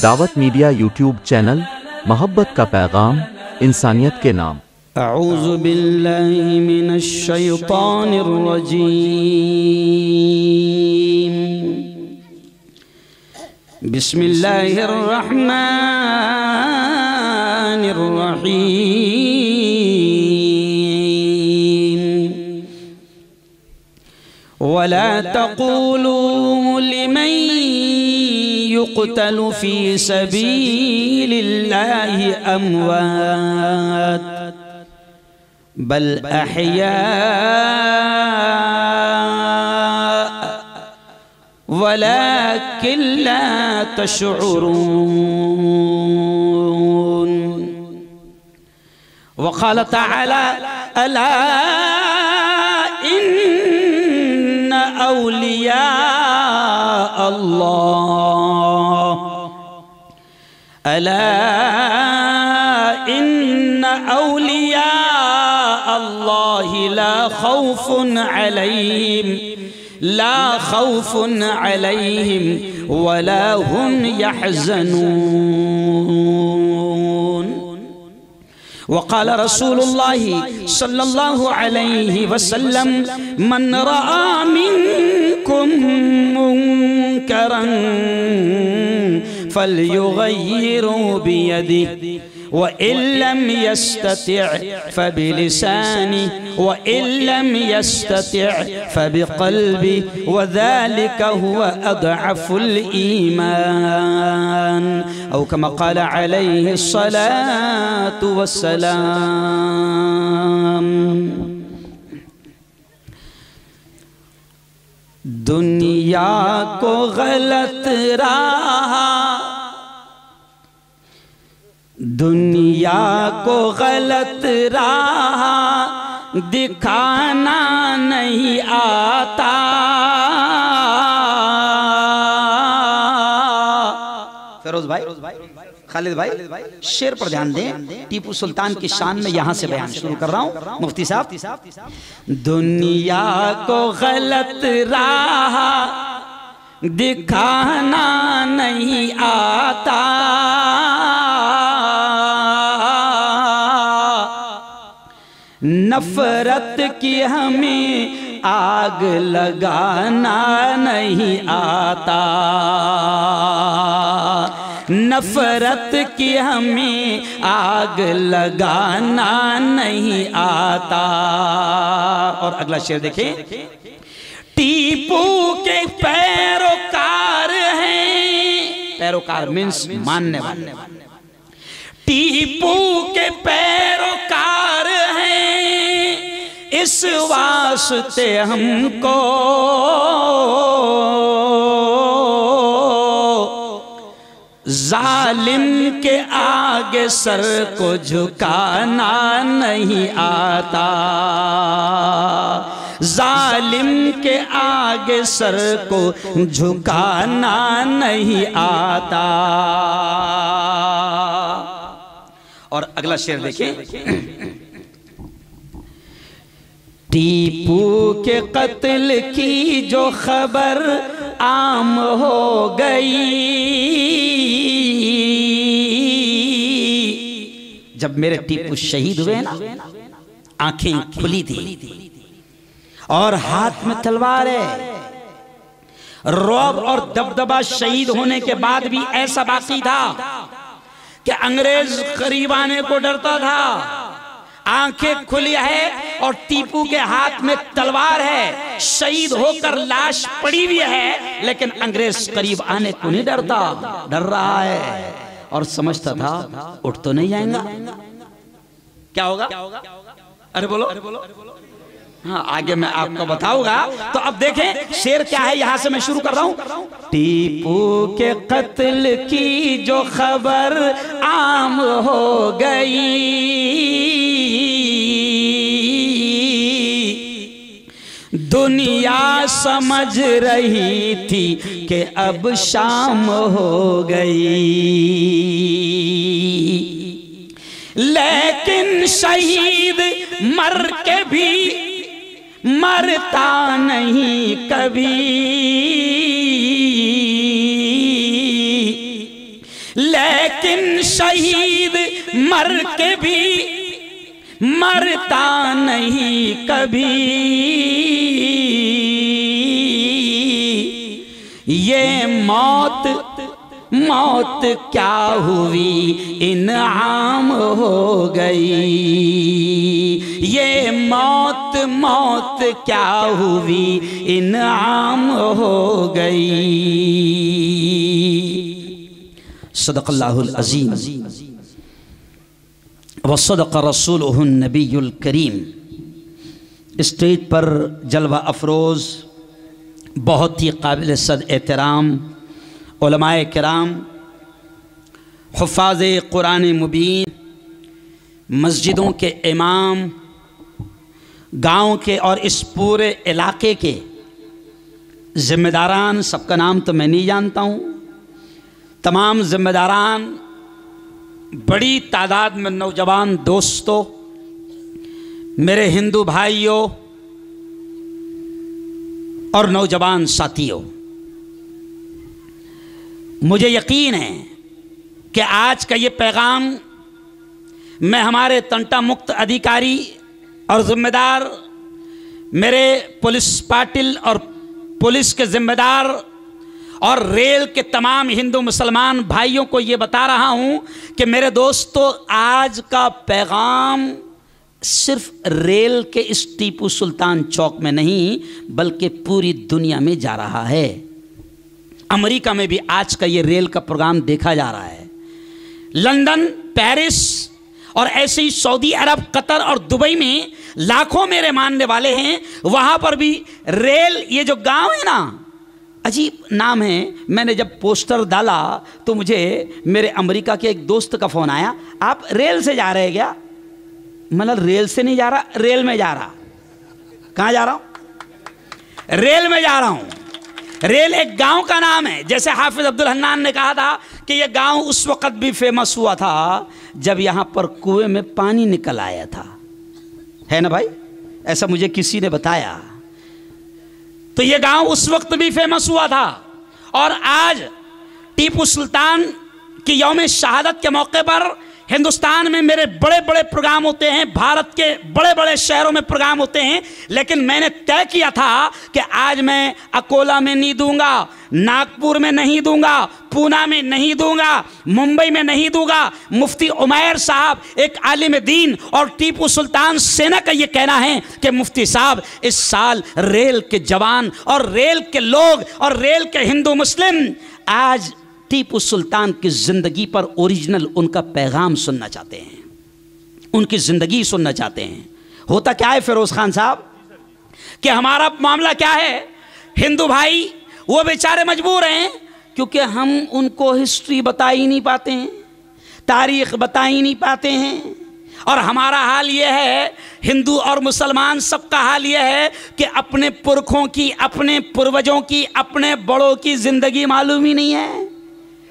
दावत media YouTube channel, मोहब्बत का पैगाम, इंसानियत के नाम। अऊज़ु बिल्लाहि मिनश शैतानिर रजीम। बिस्मिल्लाहिर रहमानिर रहीम। वला तक़ूलू लिमन युक़्तलु फ़ी सबीलिल्लाहि अमवात बल अहया वलाकिन ला तशऊरून। वक़ाल तआला अला इन्न औलिया अल्लाह अला इन्न औलिया अल्लाहि ला खौफुन अलैहिम वला हुम यहज़नून। वक़ाल रसूलुल्लाहि सल्लल्लाहु अलैहि वसल्लम मन रआ मिनकुम मुनकरन फलयुग़य्यिरहु बियदिहि व इल्लम यस्तति' फबिलिसानिहि व इल्लम यस्तति' फबिक़ल्बिहि व ज़ालिका हुवा अज़अफ़ुल ईमान औ कमा क़ाल अलैहि स्सलातु वस्सलाम। दुनिया को गलत राह, दुनिया को गलत राह दिखाना नहीं आता। फिरोज भाई, खालिद भाई, शेर पर ध्यान दें। टीपू सुल्तान की शान में यहां से बयान शुरू कर रहा हूं। मुफ्ती साहब, दुनिया को गलत राह दिखाना नहीं आता, नफरत की हमें आग लगाना नहीं आता, नफरत की हमें आग लगाना नहीं आता। और अगला शेर देखें। टीपू के पैरोकार हैं, पैरोकार मीन्स मानने वाले, टीपू के पैरोकार हैं, इस वास्ते हमको जालिम के आगे सर को झुकाना नहीं आता, जालिम के आगे सर को झुकाना नहीं आता। और अगला शेर देखिए। टीपू के कत्ल की जो खबर आम हो गई, जब मेरे टीपू शहीद हुए ना, आंखें खुली थी और हाथ में तलवार है। रौब और दबदबा शहीद होने के बाद भी ऐसा बाकी था कि अंग्रेज करीब आने को डरता था। आंखें खुली है और टीपू के हाथ में तलवार है, शहीद होकर लाश पड़ी हुई है, लेकिन अंग्रेज करीब आने को नहीं डरता, डर रहा है और समझता था उठ तो नहीं जाएगा। क्या होगा? अरे बोलो, हाँ आगे मैं आपको बताऊंगा। तो अब देखें शेर क्या है, यहां से मैं शुरू कर रहा हूं। टीपू के कत्ल की जो खबर आम हो गई, दुनिया समझ रही थी कि अब शाम हो गई, लेकिन शहीद मर के भी मरता नहीं कभी, लेकिन शहीद मर के भी मरता नहीं कभी। ये मौत मौत क्या हुई इनाम हो गई। ये मौत मौत क्या हुई इनाम हो गई। सदक़ल्लाहुल अज़ीम व सदक़ रसूलुहुन नबियुल करीम। स्टेज पर जलवा अफरोज़ बहुत ही काबिल सद एहतराम उलमाए किराम, हुफ़ाज़ कुरान मुबीन, मस्जिदों के इमाम, गांव के और इस पूरे इलाके के ज़िम्मेदारान, सबका नाम तो मैं नहीं जानता हूँ, तमाम ज़िम्मेदारान, बड़ी तादाद में नौजवान दोस्तों, मेरे हिंदू भाइयों और नौजवान साथियों, मुझे यकीन है कि आज का ये पैगाम मैं हमारे तंटा मुक्त अधिकारी और ज़िम्मेदार, मेरे पुलिस पाटिल और पुलिस के ज़िम्मेदार और रेल के तमाम हिंदू मुसलमान भाइयों को ये बता रहा हूँ कि मेरे दोस्तों, आज का पैगाम सिर्फ रेल के इस टीपू सुल्तान चौक में नहीं बल्कि पूरी दुनिया में जा रहा है। अमेरिका में भी आज का ये रेल का प्रोग्राम देखा जा रहा है। लंदन, पेरिस और ऐसे ही सऊदी अरब, कतर और दुबई में लाखों मेरे मानने वाले हैं। वहाँ पर भी रेल, ये जो गांव है ना, अजीब नाम है। मैंने जब पोस्टर डाला तो मुझे मेरे अमेरिका के एक दोस्त का फ़ोन आया, आप रेल से जा रहे हैं क्या? मतलब रेल से नहीं जा रहा, रेल में जा रहा। कहाँ जा रहा हूँ? रेल में जा रहा हूँ। रेल एक गांव का नाम है। जैसे हाफिज अब्दुल हन्नान ने कहा था कि यह गांव उस वक़्त भी फेमस हुआ था जब यहाँ पर कुएं में पानी निकल आया था, है ना भाई? ऐसा मुझे किसी ने बताया। तो यह गांव उस वक्त भी फेमस हुआ था। और आज टीपू सुल्तान की यौम शहादत के मौके पर हिंदुस्तान में मेरे बड़े बड़े प्रोग्राम होते हैं, भारत के बड़े बड़े शहरों में प्रोग्राम होते हैं, लेकिन मैंने तय किया था कि आज मैं अकोला में नहीं दूंगा, नागपुर में नहीं दूंगा, पूना में नहीं दूंगा, मुंबई में नहीं दूंगा। मुफ्ती उमैर साहब एक आलिम दीन और टीपू सुल्तान सेना का ये कहना है कि मुफ्ती साहब, इस साल रेल के जवान और रेल के लोग और रेल के हिंदू मुस्लिम आज टीपू सुल्तान की ज़िंदगी पर ओरिजिनल उनका पैगाम सुनना चाहते हैं, उनकी ज़िंदगी सुनना चाहते हैं। होता क्या है फिरोज़ खान साहब कि हमारा मामला क्या है, हिंदू भाई वो बेचारे मजबूर हैं क्योंकि हम उनको हिस्ट्री बता ही नहीं पाते हैं, तारीख़ बता ही नहीं पाते हैं। और हमारा हाल ये है, हिंदू और मुसलमान सबका हाल ये है कि अपने पुरखों की, अपने पूर्वजों की, अपने बड़ों की ज़िंदगी मालूम ही नहीं है।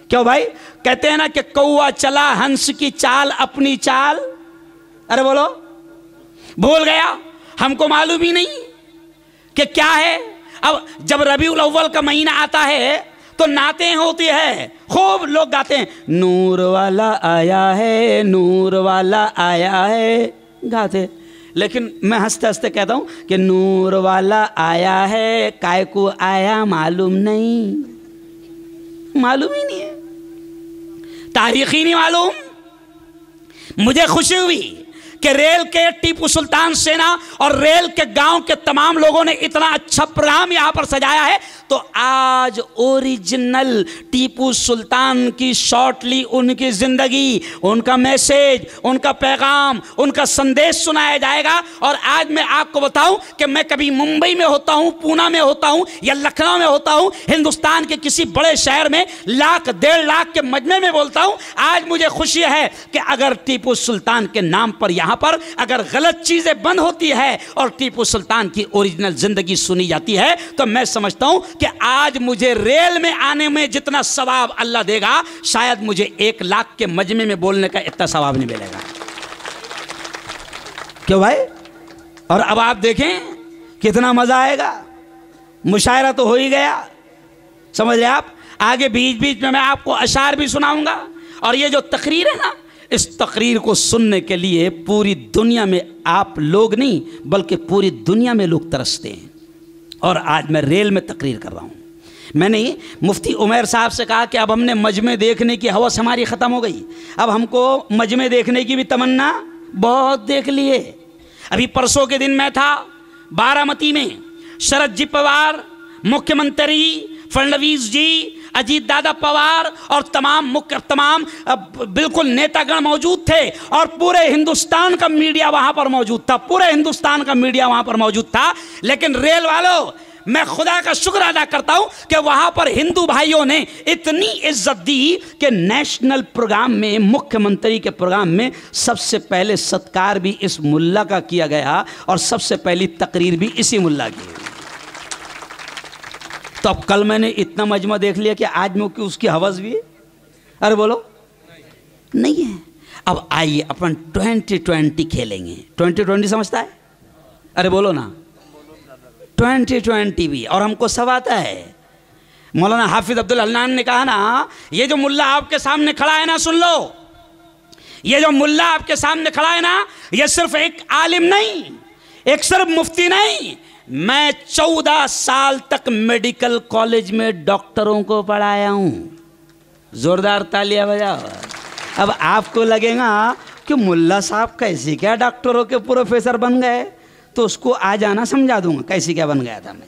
क्यों भाई? कहते हैं ना कि कौआ चला हंस की चाल अपनी चाल। अरे बोलो, भूल गया, हमको मालूम ही नहीं कि क्या है। अब जब रबीउल अव्वल का महीना आता है तो नातें होती है, खूब लोग गाते हैं, नूर वाला आया है, नूर वाला आया है, गाते। लेकिन मैं हंसते हंसते कहता हूं कि नूर वाला आया है, काय को आया मालूम नहीं, मालूम ही नहीं है, तारीख ही नहीं मालूम। मुझे खुशी हुई कि रेल के टीपू सुल्तान सेना और रेल के गांव के तमाम लोगों ने इतना अच्छा प्रोग्राम यहां पर सजाया है। तो आज ओरिजिनल टीपू सुल्तान की शॉर्टली उनकी ज़िंदगी, उनका मैसेज, उनका पैगाम, उनका संदेश सुनाया जाएगा। और आज मैं आपको बताऊं कि मैं कभी मुंबई में होता हूं, पूना में होता हूं या लखनऊ में होता हूं, हिंदुस्तान के किसी बड़े शहर में लाख 1.5 लाख के मजमे में बोलता हूं। आज मुझे खुशी है कि अगर टीपू सुल्तान के नाम पर यहाँ पर अगर गलत चीज़ें बंद होती है और टीपू सुल्तान की ओरिजिनल ज़िंदगी सुनी जाती है तो मैं समझता हूं कि आज मुझे रेल में आने में जितना सवाब अल्लाह देगा, शायद मुझे 1 लाख के मजमे में बोलने का इतना सवाब नहीं मिलेगा। क्यों भाई? और अब आप देखें कितना मजा आएगा। मुशायरा तो हो ही गया, समझ रहे आप। आगे बीच बीच में मैं आपको अशार भी सुनाऊंगा, और ये जो तकरीर है ना, इस तकरीर को सुनने के लिए पूरी दुनिया में आप लोग नहीं बल्कि पूरी दुनिया में लोग तरसते हैं। और आज मैं रेल में तकरीर कर रहा हूँ। मैंने मुफ्ती उमैर साहब से कहा कि अब हमने मजमे देखने की हवस हमारी ख़त्म हो गई, अब हमको मजमे देखने की भी तमन्ना बहुत देख लिए। अभी परसों के दिन मैं था बारामती में, शरद जी पवार, मुख्यमंत्री फडणवीस जी, अजीत दादा पवार और तमाम बिल्कुल नेतागण मौजूद थे और पूरे हिंदुस्तान का मीडिया वहां पर मौजूद था, पूरे हिंदुस्तान का मीडिया वहां पर मौजूद था। लेकिन रेल वालों, मैं खुदा का शुक्र अदा करता हूं कि वहां पर हिंदू भाइयों ने इतनी इज्जत दी कि नेशनल प्रोग्राम में, मुख्यमंत्री के प्रोग्राम में सबसे पहले सत्कार भी इस मुल्ला का किया गया और सबसे पहली तकरीर भी इसी मुल्ला की। तो अब कल मैंने इतना मजमा देख लिया कि आज में उसकी हवस भी है। अरे बोलो नहीं है। अब आइए अपन 2020 खेलेंगे। 2020 समझता है? अरे बोलो ना, 2020 भी, और हमको सब आता है। मौलाना हाफिज अब्दुल हन्नान ने कहा ना, ये जो मुल्ला आपके सामने खड़ा है ना, सुन लो, ये जो मुल्ला आपके सामने खड़ा है ना, ये सिर्फ एक आलिम नहीं, एक सिर्फ मुफ्ती नहीं, मैं 14 साल तक मेडिकल कॉलेज में डॉक्टरों को पढ़ाया हूं। जोरदार तालियां बजाओ। अब आपको लगेगा कि मुल्ला साहब कैसे क्या डॉक्टरों के प्रोफेसर बन गए, तो उसको आ जाना समझा दूंगा कैसे क्या बन गया था मैं।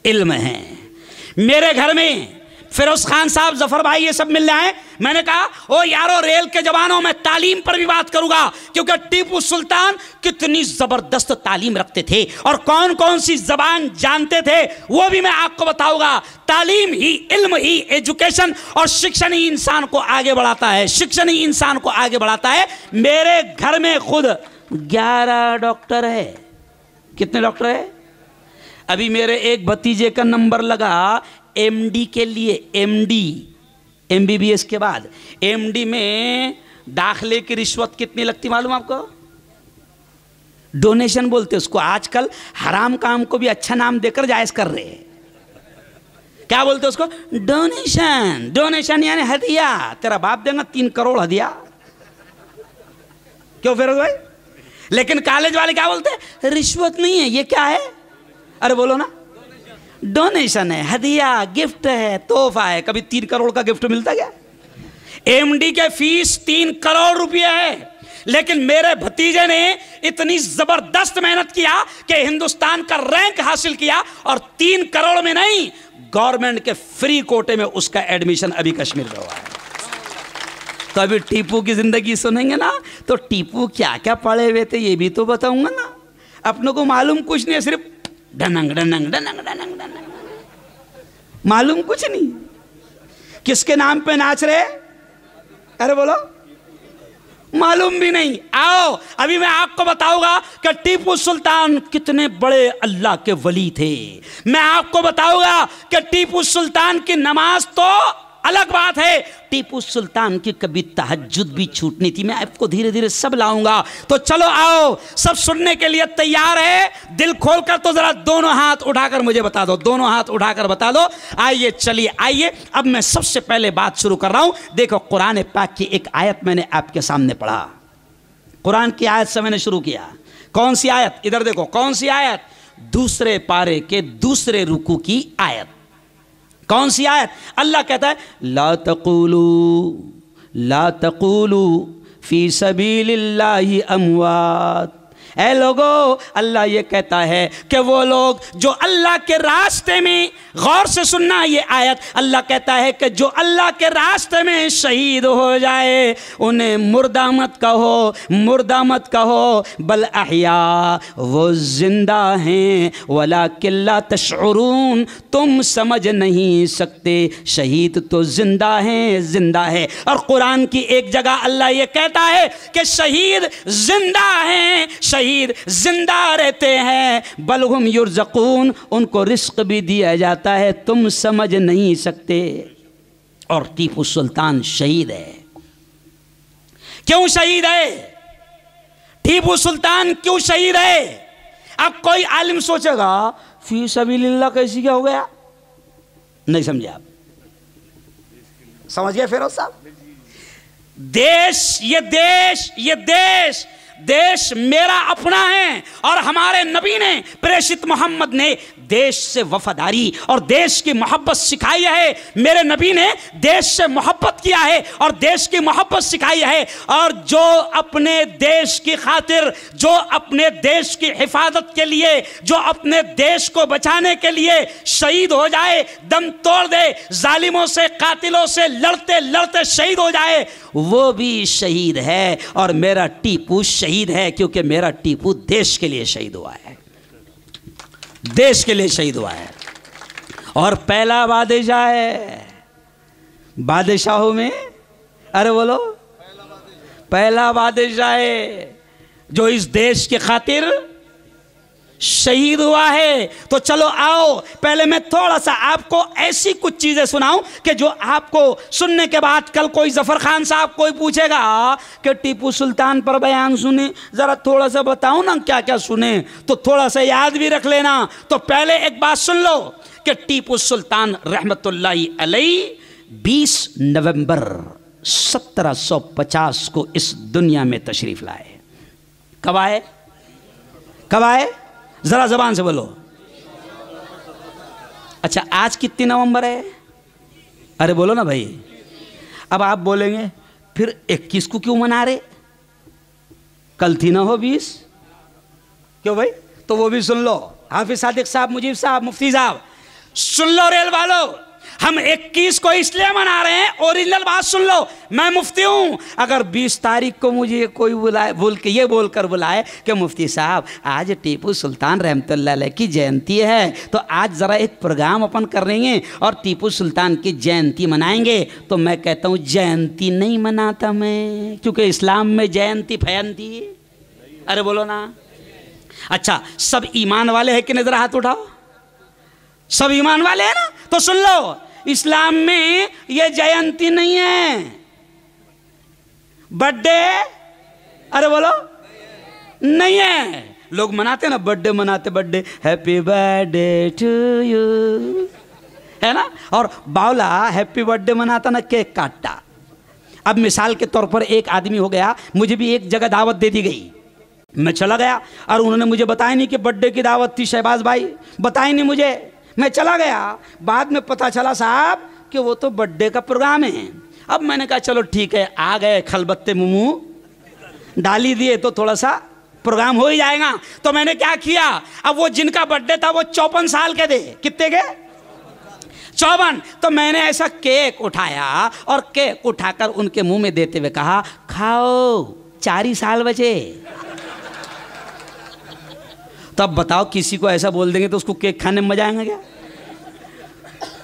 इल्म है। मेरे घर में फिरोज खान साहब, जफर भाई, ये सब मिल आए। मैंने कहा ओ यारो, रेल के जवानों में तालीम पर भी बात करूंगा, क्योंकि टीपू सुल्तान कितनी जबरदस्त तालीम रखते थे और कौन कौन सी जबान जानते थे वो भी मैं आपको बताऊंगा। तालीम ही, इल्म ही, एजुकेशन और शिक्षण ही इंसान को आगे बढ़ाता है, शिक्षण ही इंसान को आगे बढ़ाता है। मेरे घर में खुद 11 डॉक्टर है। कितने डॉक्टर है? अभी मेरे एक भतीजे का नंबर लगा एमडी के लिए। एमडी, एमबीबीएस के बाद एमडी में दाखिले की रिश्वत कितनी लगती मालूम आपको? डोनेशन बोलते उसको। आजकल हराम काम को भी अच्छा नाम देकर जायज कर रहे हैं। क्या बोलते उसको? डोनेशन। डोनेशन यानी हदिया। तेरा बाप देगा 3 करोड़ हदिया। क्यों फिर भाई? लेकिन कॉलेज वाले क्या बोलते हैं? रिश्वत नहीं है, ये क्या है? अरे बोलो ना, डोनेशन है, हदिया, गिफ्ट है, तोहफा है। कभी 3 करोड़ का गिफ्ट मिलता क्या? एमडी के फीस 3 करोड़ रुपया है। लेकिन मेरे भतीजे ने इतनी जबरदस्त मेहनत किया कि हिंदुस्तान का रैंक हासिल किया और 3 करोड़ में नहीं, गवर्नमेंट के फ्री कोटे में उसका एडमिशन अभी कश्मीर में हुआ है। तो अभी टीपू की जिंदगी सुनेंगे ना, तो टीपू क्या क्या पढ़े हुए थे ये भी तो बताऊंगा ना। अपनों को मालूम कुछ नहीं है, सिर्फ डनंग डनंग डनंग डनंग डनंग, मालूम कुछ नहीं। किसके नाम पे नाच रहे? अरे बोलो, मालूम भी नहीं। आओ अभी मैं आपको बताऊंगा कि टीपू सुल्तान कितने बड़े अल्लाह के वली थे। मैं आपको बताऊंगा कि टीपू सुल्तान की नमाज तो अलग बात है, टीपू सुल्तान की कभी तहज्जुद भी छूटनी थी। मैं आपको धीरे धीरे सब लाऊंगा। तो चलो आओ, सब सुनने के लिए तैयार है? दिल खोलकर तो जरा दोनों हाथ उठाकर मुझे बता दो, दोनों हाथ उठाकर बता दो। आइए, चलिए आइए। अब मैं सबसे पहले बात शुरू कर रहा हूं। देखो, कुरान पाक की एक आयत मैंने आपके सामने पढ़ा। कुरान की आयत से मैंने शुरू किया। कौन सी आयत? इधर देखो, कौन सी आयत? दूसरे पारे के दूसरे रुकू की आयत। कौन सी आयत? अल्लाह कहता है ला तक़ूलू फी सबीलिल्लाहि अमवात। ऐ लोगो, अल्लाह ये कहता है कि वो लोग जो अल्लाह के रास्ते में, गौर से सुनना ये आयत, अल्लाह कहता है कि जो अल्लाह के रास्ते में शहीद हो जाए उन्हें मुर्दा मत कहो, मुर्दा मत कहो, बल अहया, वो जिंदा हैं, वलाकिन ला तशउरून, तुम समझ नहीं सकते, शहीद तो जिंदा हैं, जिंदा है। और कुरान की एक जगह अल्लाह ये कहता है कि शहीद जिंदा हैं, शहीद जिंदा रहते हैं, बलहुम युरज़क़ून, उनको रिस्क भी दिया जाता है, तुम समझ नहीं सकते। और टीपू सुल्तान शहीद है। क्यों शहीद है? टीपू सुल्तान क्यों शहीद है? अब कोई आलिम सोचेगा फी सबीलिल्लाह कैसी क्या हो गया? नहीं समझे आप? समझ गए फिरोज साहब? ये देश मेरा अपना है। और हमारे नबी ने, प्रेषित मोहम्मद ने देश से वफादारी और देश की मोहब्बत सिखाई है। मेरे नबी ने देश से मोहब्बत किया है और देश की मोहब्बत सिखाई है। और जो अपने देश की खातिर, जो अपने देश की हिफाजत के लिए, जो अपने देश को बचाने के लिए शहीद हो जाए, दम तोड़ दे, जालिमों से, कातिलों से लड़ते लड़ते शहीद हो जाए, वो भी शहीद है। और मेरा टीपू शहीद है, क्योंकि मेरा टीपू देश के लिए शहीद हुआ है, देश के लिए शहीद हुआ है। और पहला बादशाह है बादशाहों में, अरे बोलो, पहला बादशाह है जो इस देश के खातिर शहीद हुआ है। तो चलो आओ, पहले मैं थोड़ा सा आपको ऐसी कुछ चीजें सुनाऊं कि जो आपको सुनने के बाद कल कोई जफर खान साहब कोई पूछेगा कि टीपू सुल्तान पर बयान सुने, जरा थोड़ा सा बताओ ना क्या क्या सुने, तो थोड़ा सा याद भी रख लेना। तो पहले एक बात सुन लो कि टीपू सुल्तान रहमतुल्लाहि अलैहि 20 नवंबर 1750 को इस दुनिया में तशरीफ लाए। कब आए? कब आए? जरा जबान से बोलो। अच्छा, आज कितनी नवंबर है? अरे बोलो ना भाई। अब आप बोलेंगे फिर 21 को क्यों मना रहे, कल थी ना हो 20, क्यों भाई? तो वो भी सुन लो। हाफिज सादिक साहब, मुजीब साहब, मुफ्ती साहब, सुन लो रेल वालों। हम 21 को इसलिए मना रहे हैं, ओरिजिनल बात सुन लो। मैं मुफ्ती हूं, अगर 20 तारीख को मुझे कोई बुलाए, ये बोलकर बुलाए कि मुफ्ती साहब आज टीपू सुल्तान रहमतुल्लाह अलैह की जयंती है, तो आज जरा एक प्रोग्राम अपन कर लेंगे और टीपू सुल्तान की जयंती मनाएंगे, तो मैं कहता हूं जयंती नहीं मनाता मैं, क्योंकि इस्लाम में जयंती फयंती। अरे बोलो ना। अच्छा, सब ईमान वाले हैं कि नहीं? जरा हाथ उठाओ। सब ईमान वाले हैं ना? तो सुन लो, इस्लाम में ये जयंती नहीं है, बर्थडे, अरे बोलो, नहीं है। लोग मनाते ना, बर्थडे मनाते, birthday, happy birthday to you, है ना? और बावला हैप्पी बर्थडे मनाता ना, केक काटता। अब मिसाल के तौर पर एक आदमी हो गया, मुझे भी एक जगह दावत दे दी गई, मैं चला गया और उन्होंने मुझे बताया नहीं कि बर्थडे की दावत थी, शहबाज भाई बताया नहीं मुझे, मैं चला गया। बाद में पता चला साहब कि वो तो बर्थडे का प्रोग्राम है। अब मैंने कहा चलो ठीक है, आ गए खलबत्ते मुंह डाली दिए तो थोड़ा सा प्रोग्राम हो ही जाएगा। तो मैंने क्या किया, अब वो जिनका बर्थडे था वो 54 साल के थे, कितने के? 54। तो मैंने ऐसा केक उठाया और केक उठाकर उनके मुंह में देते हुए कहा, खाओ, 4 ही साल बचे। तो अब बताओ, किसी को ऐसा बोल देंगे तो उसको केक खाने में मजा आएगा क्या?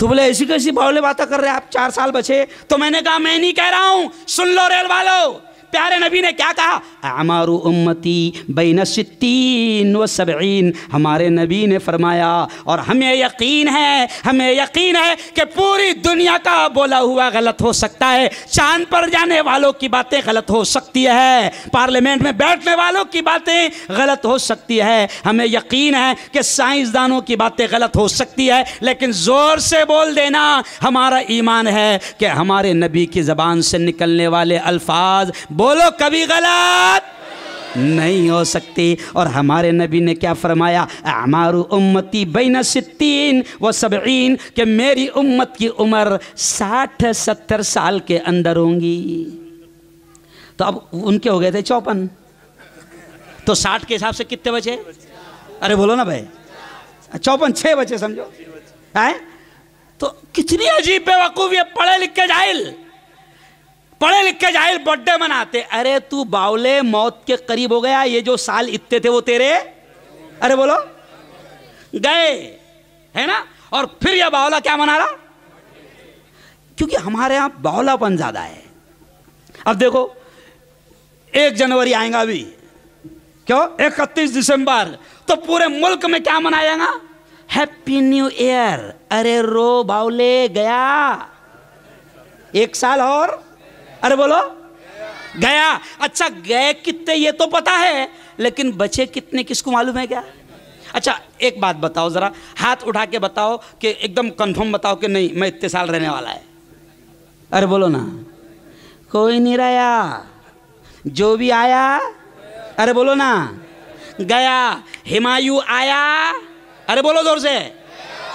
तो बोले ऐसी कैसी बावले बातें कर रहे हैं आप, 4 साल बचे। तो मैंने कहा मैं नहीं कह रहा हूं, सुन लो रेल वालों, प्यारे नबी ने क्या कहा, अमारु उम्मती बैन 60 व 70। हमारे नबी ने फरमाया, और हमें यकीन है कि पूरी दुनिया का बोला हुआ गलत हो सकता है, चांद पर जाने वालों की बातें गलत हो सकती है, पार्लियामेंट में बैठने वालों की बातें गलत हो सकती है, हमें यकीन है कि साइंसदानों की बातें गलत हो सकती है, लेकिन जोर से बोल देना, हमारा ईमान है कि हमारे नबी की ज़बान से निकलने वाले अल्फाज बोलो कभी गलत नहीं हो सकती। और हमारे नबी ने क्या फरमाया, अमारु उम्मती बैन 60 व 70, कि मेरी उम्मत की उम्र 60-70 साल के अंदर होंगी। तो अब उनके हो गए थे 54, तो 60 के हिसाब से कितने बचे? अरे बोलो ना भाई, 54, 6 बचे समझो है। तो कितनी अजीब बेवकूफ़ी है, पढ़े लिख के जाहिल बर्थडे मनाते। अरे तू बावले, मौत के करीब हो गया, ये जो साल इतने थे वो तेरे, अरे बोलो, गए, है ना? और फिर यह बावला क्या मना रहा, क्योंकि हमारे यहां बावलापन ज्यादा है। अब देखो 1 जनवरी आएगा अभी, क्यों 31 दिसंबर, तो पूरे मुल्क में क्या मनाया जाएगा, हैप्पी न्यू ईयर। अरे रो बावले, गया 1 साल और, अरे बोलो, गया। अच्छा गए कितने ये तो पता है, लेकिन बचे कितने किसको मालूम है क्या? अच्छा एक बात बताओ, जरा हाथ उठा के बताओ कि एकदम कंफर्म बताओ कि नहीं मैं इतने साल रहने वाला है। अरे बोलो ना, कोई नहीं रहा, जो भी आया, अरे बोलो ना, गया। हुमायूं आया, अरे बोलो जोर से,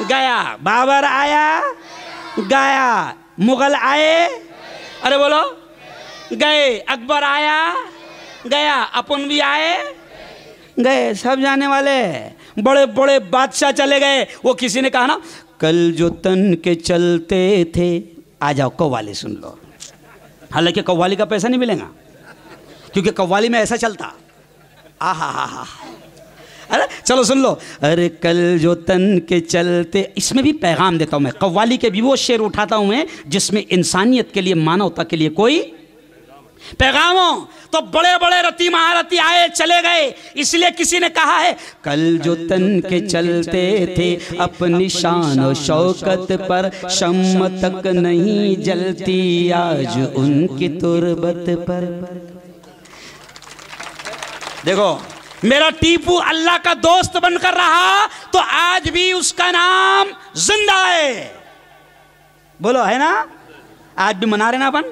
गया। बाबर आया, गया। मुगल आए, अरे बोलो, गए। अकबर आया, गया। अपन भी आए, गए। सब जाने वाले। बड़े बड़े बादशाह चले गए। वो किसी ने कहा ना, कल जो तन के चलते थे, आ जाओ कव्वाली सुन लो। हालांकि कव्वाली का पैसा नहीं मिलेगा, क्योंकि कव्वाली में ऐसा चलता, आहा, अरे चलो सुन लो। अरे कल जो तन के चलते, इसमें भी पैगाम देता हूं मैं। कव्वाली के भी वो शेर उठाता हूं मैं जिसमें इंसानियत के लिए, मानवता के लिए कोई पैगाम हो। तो बड़े बड़े रति महारथी आए, चले गए। इसलिए किसी ने कहा है, कल जो तन के चलते थे, अपनी शान और शौकत पर शम्म तक नहीं जलती, आज उनकी तुरबत पर। देखो, मेरा टीपू अल्लाह का दोस्त बनकर रहा तो आज भी उसका नाम जिंदा है। बोलो, है ना? आज भी मना रहे ना अपन।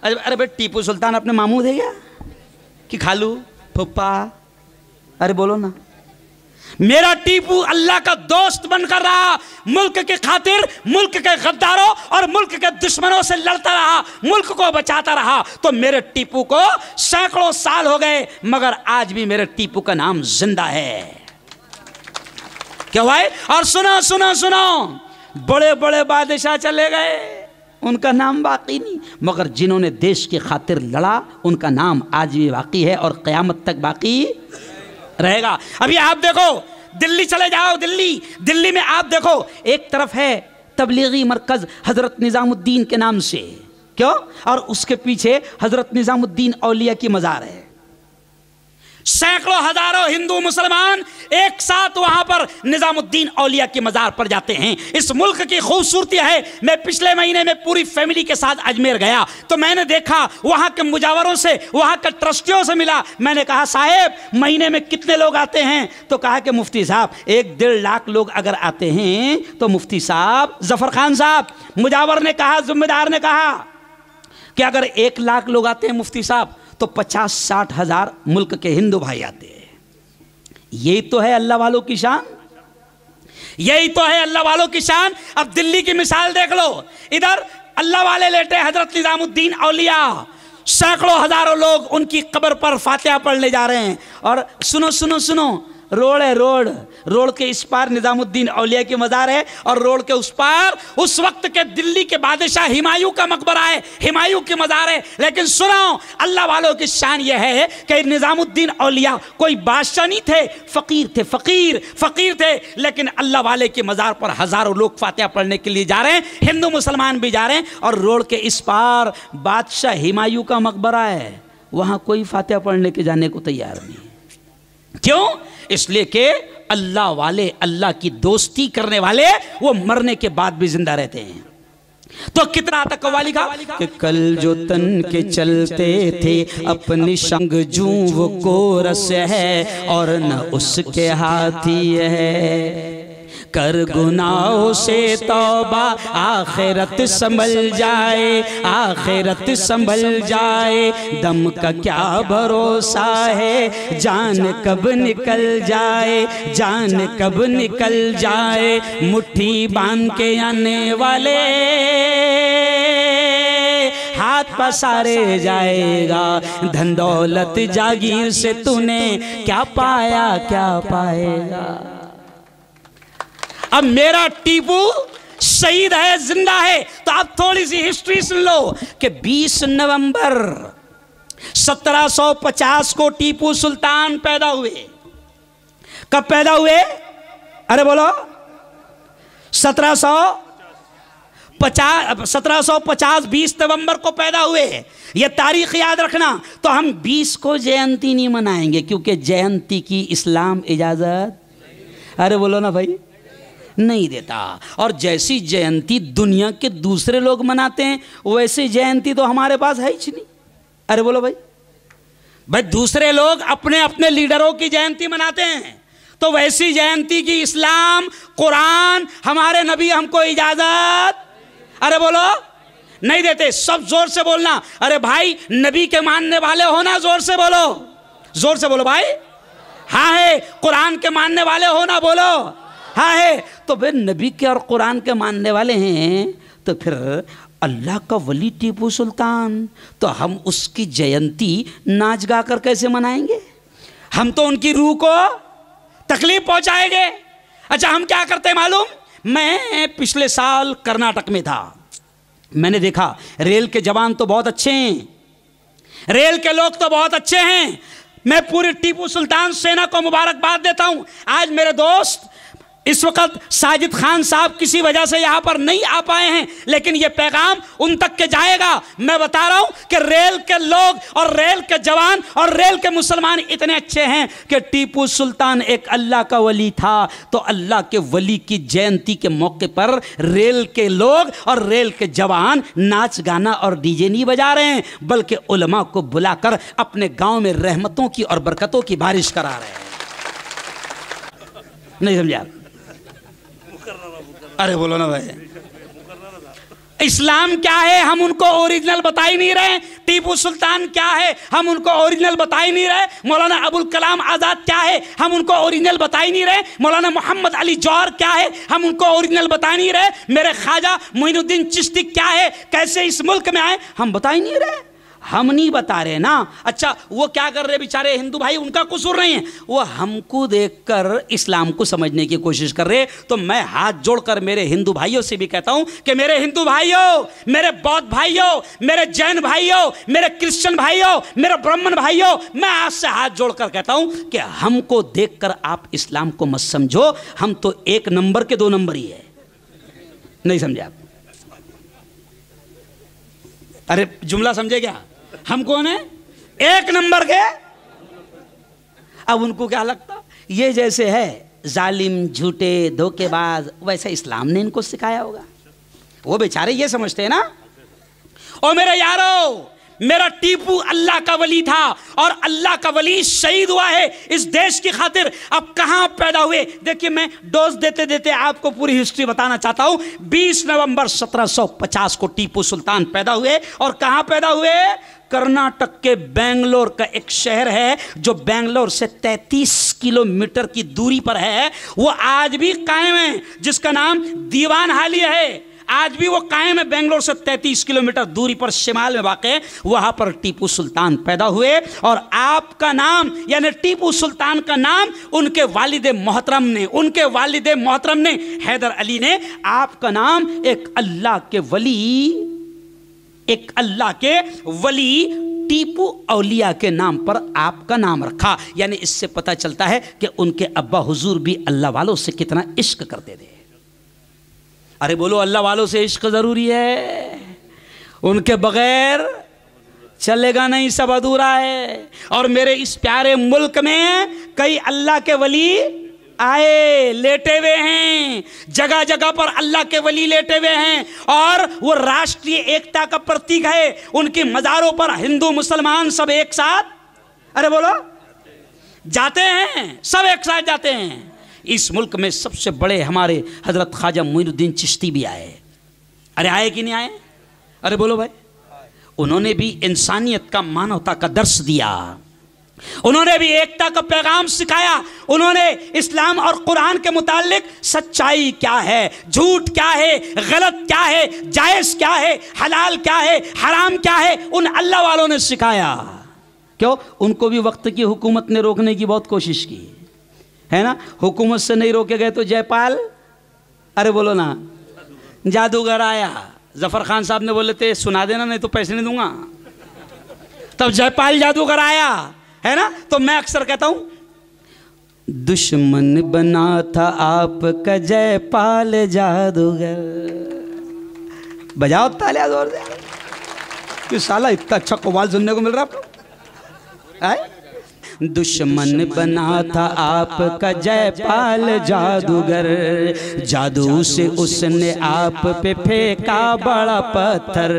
अरे भाई, टीपू सुल्तान अपने मामू थे क्या, कि खालू, फुप्पा? अरे बोलो ना। मेरा टीपू अल्लाह का दोस्त बनकर रहा, मुल्क के खातिर, मुल्क के गद्दारों और मुल्क के दुश्मनों से लड़ता रहा, मुल्क को बचाता रहा। तो मेरे टीपू को सैकड़ों साल हो गए, मगर आज भी मेरे टीपू का नाम जिंदा है। क्या भाई? और सुनो सुनो सुनो, बड़े बड़े बादशाह चले गए, उनका नाम बाकी नहीं, मगर जिन्होंने देश की खातिर लड़ा, उनका नाम आज भी बाकी है और क़यामत तक बाकी रहेगा। अभी आप देखो, दिल्ली चले जाओ, दिल्ली में आप देखो, एक तरफ है तबलीगी मरकज हजरत निजामुद्दीन के नाम से, क्यों? और उसके पीछे हजरत निजामुद्दीन औलिया की मजार है। सैकड़ों हजारों हिंदू मुसलमान एक साथ वहां पर निजामुद्दीन औलिया की मजार पर जाते हैं। इस मुल्क की खूबसूरती है। मैं पिछले महीने में पूरी फैमिली के साथ अजमेर गया तो मैंने देखा, वहां के मुजावरों से, वहां के ट्रस्टियों से मिला। मैंने कहा, साहेब महीने में कितने लोग आते हैं? तो कहा कि मुफ्ती साहब 1-1.5 लाख लोग अगर आते हैं तो मुफ्ती साहब, जफर खान साहब, मुजावर ने कहा, जिम्मेदार ने कहा कि अगर 1 लाख लोग आते हैं मुफ्ती साहब तो 50-60 हजार मुल्क के हिंदू भाई आते हैं। यही तो है अल्लाह वालों की शान, यही तो है अल्लाह वालों की शान। अब दिल्ली की मिसाल देख लो, इधर अल्लाह वाले लेटे हजरत निजामुद्दीन औलिया, सैकड़ों हजारों लोग उनकी कब्र पर फातिहा पढ़ने जा रहे हैं। और सुनो सुनो सुनो, रोड है, रोड के इस पार निजामुद्दीन औलिया की मजार है और रोड के उस पार उस वक्त के दिल्ली के बादशाह हुमायूं का मकबरा है, हुमायूं की मजार है। लेकिन सुनो, अल्लाह वालों की शान यह है कि निजामुद्दीन औलिया कोई बादशाह नहीं थे, फकीर थे, फकीर थे। लेकिन अल्लाह वाले की मजार पर हजारों लोग फातिहा पढ़ने के लिए जा रहे हैं, हिंदू मुसलमान भी जा रहे हैं। और रोड के इस पार बादशाह हुमायूं का मकबरा है, वहां कोई फातिहा पढ़ने के जाने को तैयार नहीं। क्यों? इसलिए कि अल्लाह वाले, अल्लाह की दोस्ती करने वाले, वो मरने के बाद भी जिंदा रहते हैं। तो कितना आता कव्वाली का कि कल जो तन के चलते थे, अपनी संग जूं वो कोरस है और न उसके हाथी है। कर गुनाहों से तौबा, आखिरत संभल जाए, आखिरत संभल जाए। दम का क्या भरोसा है, जान कब निकल जाए, जान कब निकल जाए। मुट्ठी बांध के आने वाले हाथ पसारे जाएगा। धन दौलत जागीर से तूने क्या पाया, क्या पाएगा। अब मेरा टीपू शहीद है, जिंदा है। तो आप थोड़ी सी हिस्ट्री सुन लो कि 20 नवंबर 1750 को टीपू सुल्तान पैदा हुए। कब पैदा हुए? अरे बोलो, 1750 20 नवंबर को पैदा हुए। ये तारीख याद रखना। तो हम 20 को जयंती नहीं मनाएंगे, क्योंकि जयंती की इस्लाम इजाजत, अरे बोलो ना भाई, नहीं देता। और जैसी जयंती दुनिया के दूसरे लोग मनाते हैं, वैसी जयंती तो हमारे पास है ही नहीं। अरे बोलो भाई, दूसरे लोग अपने अपने लीडरों की जयंती मनाते हैं, तो वैसी जयंती की इस्लाम, कुरान, हमारे नबी हमको इजाजत, अरे बोलो, नहीं देते। सब जोर से बोलना। अरे भाई नबी के मानने वाले हो ना, जोर से बोलो, जोर से बोलो भाई। हाँ है। कुरान के मानने वाले हो ना, बोलो हाँ है। तो फिर नबी के और कुरान के मानने वाले हैं, तो फिर अल्लाह का वली टीपू सुल्तान, तो हम उसकी जयंती नाच गा कर कैसे मनाएंगे? हम तो उनकी रूह को तकलीफ पहुंचाएंगे। अच्छा हम क्या करते हैं मालूम? मैं पिछले साल कर्नाटक में था, मैंने देखा रेल के जवान तो बहुत अच्छे हैं, रेल के लोग तो बहुत अच्छे हैं। मैं पूरी टीपू सुल्तान सेना को मुबारकबाद देता हूं। आज मेरे दोस्त इस वक्त साजिद खान साहब किसी वजह से यहां पर नहीं आ पाए हैं, लेकिन यह पैगाम उन तक के जाएगा। मैं बता रहा हूं कि रेल के लोग और रेल के जवान और रेल के मुसलमान इतने अच्छे हैं कि टीपू सुल्तान एक अल्लाह का वली था, तो अल्लाह के वली की जयंती के मौके पर रेल के लोग और रेल के जवान नाच गाना और डीजे नहीं बजा रहे हैं, बल्कि उलमा को बुलाकर अपने गांव में रहमतों की और बरकतों की बारिश करा रहे हैं। नहीं समझा? अरे बोलो ना भाई, इस्लाम क्या है हम उनको ओरिजिनल बता ही नहीं रहे। टीपू सुल्तान क्या है हम उनको ओरिजिनल बता ही नहीं रहे। मौलाना अबुल कलाम आज़ाद क्या है हम उनको ओरिजिनल बता ही नहीं रहे। मौलाना मोहम्मद अली जौहर क्या है हम उनको ओरिजिनल बता नहीं रहे। मेरे ख्वाजा मोइनुद्दीन चिश्ती क्या है, कैसे इस मुल्क में आए, हम बता ही नहीं रहे। हम नहीं बता रहे ना। अच्छा वो क्या कर रहे बेचारे हिंदू भाई, उनका कसूर नहीं है, वो हमको देखकर इस्लाम को समझने की कोशिश कर रहे। तो मैं हाथ जोड़कर मेरे हिंदू भाइयों से भी कहता हूं कि मेरे हिंदू भाइयों, मेरे बौद्ध भाइयों, मेरे जैन भाइयों, मेरे क्रिश्चियन भाइयों, मेरे ब्राह्मण भाइयों, मैं आज से हाथ जोड़कर कहता हूं कि हमको देखकर आप इस्लाम को मत समझो। हम तो एक नंबर के 2 नंबर ही है। नहीं समझे आप? अरे जुमला समझे क्या? हम कौन है? 1 नंबर के। अब उनको क्या लगता ये जैसे है जालिम, झूठे, धोखेबाज, वैसे इस्लाम ने इनको सिखाया होगा। वो बेचारे ये समझते हैं ना। और मेरे यारों, मेरा टीपू अल्लाह का वली था और अल्लाह का वली शहीद हुआ है इस देश की खातिर। अब कहां पैदा हुए? देखिए मैं डोज देते देते आपको पूरी हिस्ट्री बताना चाहता हूं। 20 नवंबर 1750 को टीपू सुल्तान पैदा हुए। और कहां पैदा हुए? कर्नाटक के बेंगलोर का एक शहर है जो बेंगलोर से 33 किलोमीटर की दूरी पर है। वो आज भी कायम है, जिसका नाम दीवान हालिया है। आज भी वो कायम है। बेंगलोर से 33 किलोमीटर दूरी पर शिमाल में वाक़ है। वहां पर टीपू सुल्तान पैदा हुए। और आपका नाम यानी टीपू सुल्तान का नाम उनके वालिद मोहतरम ने, उनके वालिद मोहतरम ने, हैदर अली ने आपका नाम एक अल्लाह के वली टीपू औलिया के नाम पर आपका नाम रखा। यानी इससे पता चलता है कि उनके अब्बा हुजूर भी अल्लाह वालों से कितना इश्क करते थे। अरे बोलो अल्लाह वालों से इश्क जरूरी है, उनके बगैर चलेगा नहीं, सब अधूरा है। और मेरे इस प्यारे मुल्क में कई अल्लाह के वली आए, लेटे हुए हैं, जगह जगह पर अल्लाह के वली लेटे हुए हैं। और वो राष्ट्रीय एकता का प्रतीक है। उनकी मज़ारों पर हिंदू मुसलमान सब एक साथ, अरे बोलो, जाते हैं, सब एक साथ जाते हैं। इस मुल्क में सबसे बड़े हमारे हजरत ख्वाजा मोइनुद्दीन चिश्ती भी आए। अरे आए कि नहीं आए? अरे बोलो भाई। उन्होंने भी इंसानियत का, मानवता का दर्श दिया। उन्होंने भी एकता का पैगाम सिखाया। उन्होंने इस्लाम और कुरान के मुतालिक सच्चाई क्या है, झूठ क्या है, गलत क्या है, जायज़ क्या है, हलाल क्या है, हराम क्या है, उन अल्लाह वालों ने सिखाया। क्यों? उनको भी वक्त की हुकूमत ने रोकने की बहुत कोशिश की है ना। हुकूमत से नहीं रोके गए तो जयपाल, अरे बोलो ना, जादूगर आया। जफर खान साहब ने बोले थे सुना देना नहीं तो पैसे नहीं दूंगा। तब जयपाल जादूगर आया, है ना। तो मैं अक्सर कहता हूं दुश्मन बना था आपका जयपाल जादूगर। बजाओ तालियां जोर से। साला इतना अच्छा कव्वाल सुनने को मिल रहा आपको। दुश्मन बना था आपका जयपाल जादूगर, जादू से उसने आप पे फेंका बड़ा पत्थर,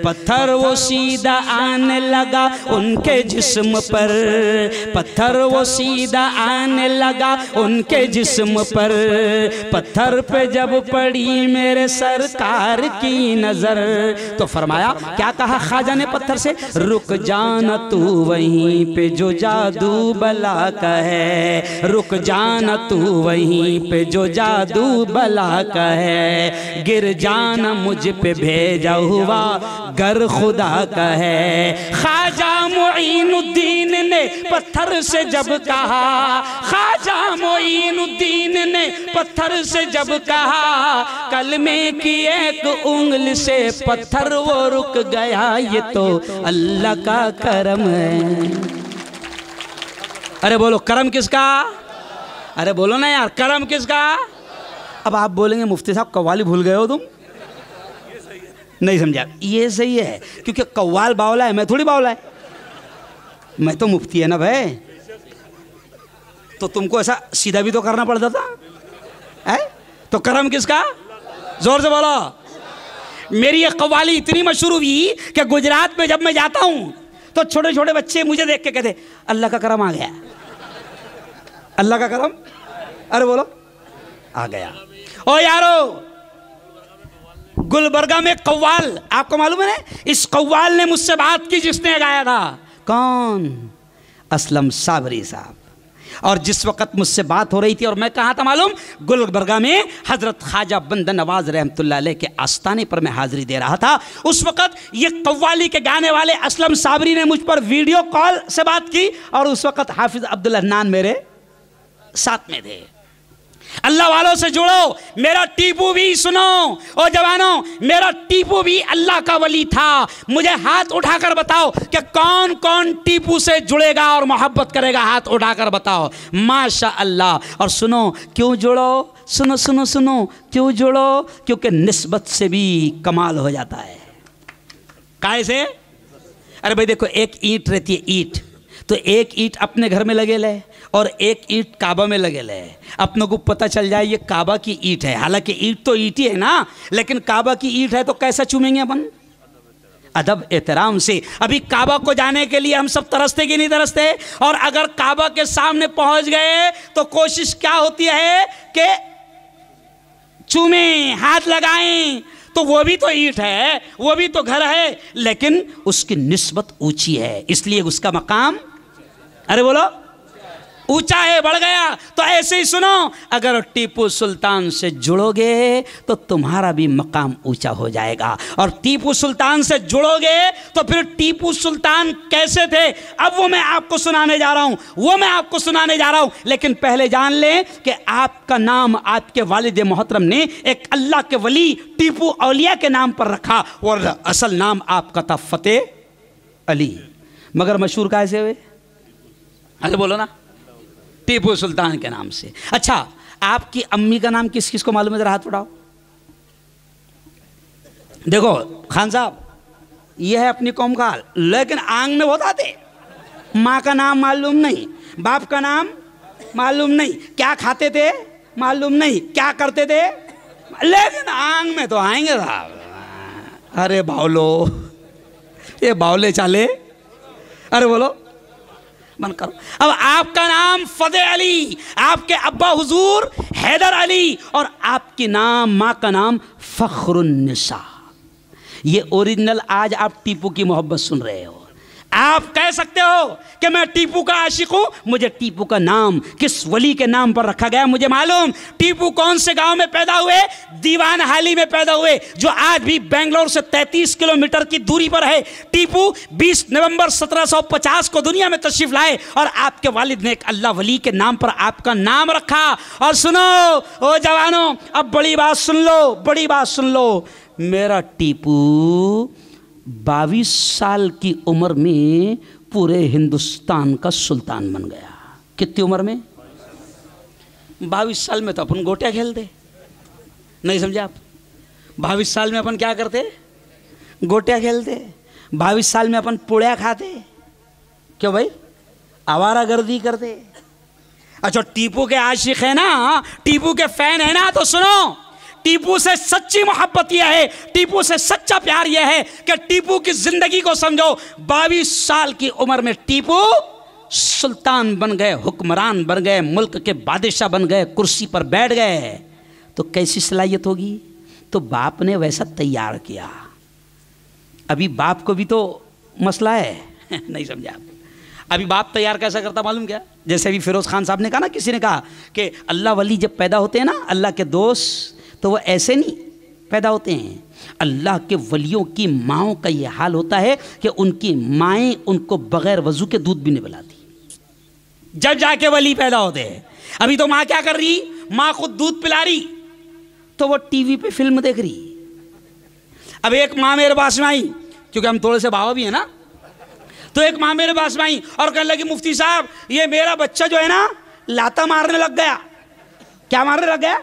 पत्थर वो सीधा आने लगा उनके जिस्म पर, पत्थर वो सीधा आने लगा उनके जिस्म पर, पत्थर पे जब पड़ी मेरे सरकार की नजर तो फरमाया, क्या कहा ख्वाजा ने पत्थर से, रुक जाना तू वहीं पे जो जादू बला का है, रुक जाना तू वहीं पे जो जादू बला का है, गिर जाना मुझ पे भेजा हुआ गर खुदा का है। ख्वाजा मुईनुद्दीन ने पत्थर से जब कहा, ख्वाजा मुईनुद्दीन ने पत्थर से जब कहा, कलमे की एक उंगली से पत्थर वो रुक गया, ये तो अल्लाह का करम है। अरे बोलो करम किसका, अरे बोलो ना यार करम किसका। अब आप बोलेंगे मुफ्ती साहब कव्वाली भूल गए हो तुम, नहीं समझा, ये सही है क्योंकि कव्वाल बावला है, मैं थोड़ी बावला है, मैं तो मुफ्ती है ना भाई, तो तुमको ऐसा सीधा भी तो करना पड़ता था है? तो करम किसका, जोर से बोलो। मेरी ये कव्वाली इतनी मशहूर हुई कि गुजरात में जब मैं जाता हूं तो छोटे छोटे बच्चे मुझे देख के कहते अल्लाह का करम आ गया, अल्लाह का करम, अरे बोलो आ गया। ओ यारो, गुलबर्गा में कव्वाल, आपको मालूम है इस कव्वाल ने मुझसे बात की जिसने गाया था, कौन, असलम साबरी साहब। और जिस वक्त मुझसे बात हो रही थी और मैं कहाँ था मालूम, गुलबर्गा में हजरत ख्वाजा बंदा नवाज रहमतुल्लाह अलैह के आस्थाने पर मैं हाजिरी दे रहा था। उस वक्त ये कव्वाली के गाने वाले असलम साबरी ने मुझ पर वीडियो कॉल से बात की और उस वक्त हाफिज अब्दुल हन्नान मेरे साथ में थे। अल्लाह वालों से जुड़ो, मेरा टीपू भी सुनो, ओ जवानों, मेरा टीपू भी अल्लाह का वली था। मुझे हाथ उठाकर बताओ कि कौन कौन टीपू से जुड़ेगा और मोहब्बत करेगा, हाथ उठाकर बताओ। माशा अल्लाह। और सुनो क्यों जुड़ो, सुनो सुनो सुनो क्यों जुड़ो, क्योंकि निस्बत से भी कमाल हो जाता है। काहे से, अरे भाई देखो एक ईंट रहती है, ईंट, तो एक ईंट अपने घर में लगे ले और एक ईंट काबा में लगे ले, अपनों को पता चल जाए ये काबा की ईंट है, हालांकि ईंट तो ईंट ही है ना, लेकिन काबा की ईंट है तो कैसा चूमेंगे अपन, अदब एहतराम से। अभी काबा को जाने के लिए हम सब तरसते कि नहीं तरसते, और अगर काबा के सामने पहुंच गए तो कोशिश क्या होती है कि चूमें, हाथ लगाएं, तो वो भी तो ईंट है, वो भी तो घर है, लेकिन उसकी निस्बत ऊंची है, इसलिए उसका मकाम, अरे बोलो, ऊंचा है, बढ़ गया। तो ऐसे ही सुनो, अगर टीपू सुल्तान से जुड़ोगे तो तुम्हारा भी मकाम ऊंचा हो जाएगा, और टीपू सुल्तान से जुड़ोगे तो फिर टीपू सुल्तान कैसे थे, अब वो मैं आपको सुनाने जा रहा हूं, वो मैं आपको सुनाने जा रहा हूं। लेकिन पहले जान लें कि आपका नाम आपके वालिद मोहतरम ने एक अल्लाह के वली टीपू औलिया के नाम पर रखा, और असल नाम आपका था फतेह अली, मगर मशहूर कैसे हुए, अरे बोलो ना, टीपू सुल्तान के नाम से। अच्छा, आपकी अम्मी का नाम किस किस को मालूम है, जरा हाथ उठाओ। देखो खान साहब, यह है अपनी कौम का हाल, लेकिन आंग में बहुत आते, माँ का नाम मालूम नहीं, बाप का नाम मालूम नहीं, क्या खाते थे मालूम नहीं, क्या करते थे, लेकिन आंग में तो आएंगे साहब। अरे बावलो, ये बावले चाले, अरे बोलो बंद करो। अब आपका नाम फतेह अली, आपके अब्बा हुजूर हैदर अली, और आपकी नाम माँ का नाम फखरुन्निसा। ये ओरिजिनल आज आप टीपू की मोहब्बत सुन रहे हो। आप कह सकते हो कि मैं टीपू का आशिक हूं, मुझे टीपू का नाम किस वली के नाम पर रखा गया मुझे मालूम। टीपू कौन से गांव में पैदा हुए, दीवान हाली में पैदा हुए, जो आज भी बेंगलोर से 33 किलोमीटर की दूरी पर है। टीपू 20 नवंबर 1750 को दुनिया में तशरीफ लाए, और आपके वालिद ने एक अल्लाह वली के नाम पर आपका नाम रखा। और सुनो ओ जवानों, अब बड़ी बात सुन लो, बड़ी बात सुन लो, मेरा टीपू 22 साल की उम्र में पूरे हिंदुस्तान का सुल्तान बन गया। कितनी उम्र में, 22 साल में तो अपन गोटियां खेलते, नहीं समझे आप, 22 साल में अपन क्या करते, गोटियां खेलते, 22 साल में अपन पुड़िया खाते, क्यों भाई, आवारागर्दी करते। अच्छा, टीपू के आशिक है ना, टीपू के फैन है ना, तो सुनो, टीपू से सच्ची मोहब्बत यह है, टीपू से सच्चा प्यार यह है कि टीपू की जिंदगी को समझो। 22 साल की उम्र में टीपू सुल्तान बन गए, हुक्मरान बन गए, मुल्क के बादशाह बन गए, कुर्सी पर बैठ गए। तो कैसी सलाहियत होगी? तो बाप ने वैसा तैयार किया। अभी बाप को भी तो मसला है नहीं समझा आप? अभी बाप तैयार कैसा करता मालूम क्या? जैसे अभी फिरोज खान साहब ने कहा ना, किसी ने कहा कि अल्लाह वली जब पैदा होते हैं ना, अल्लाह के दोस्त, तो वो ऐसे नहीं पैदा होते हैं। अल्लाह के वलियों की माँओं का ये हाल होता है कि उनकी माएँ उनको बगैर वजू के दूध भी नहीं पिलाती, जब जाके वली पैदा होते हैं। अभी तो माँ क्या कर रही? माँ खुद दूध पिला रही, तो वो टीवी पे फिल्म देख रही। अब एक माँ मेरे पास में आई, क्योंकि हम थोड़े से बाबा भी है ना, तो एक माँ मेरे पास में आई और कहने लगी, मुफ्ती साहब ये मेरा बच्चा जो है ना लाता मारने लग गया। क्या मारने लग गया?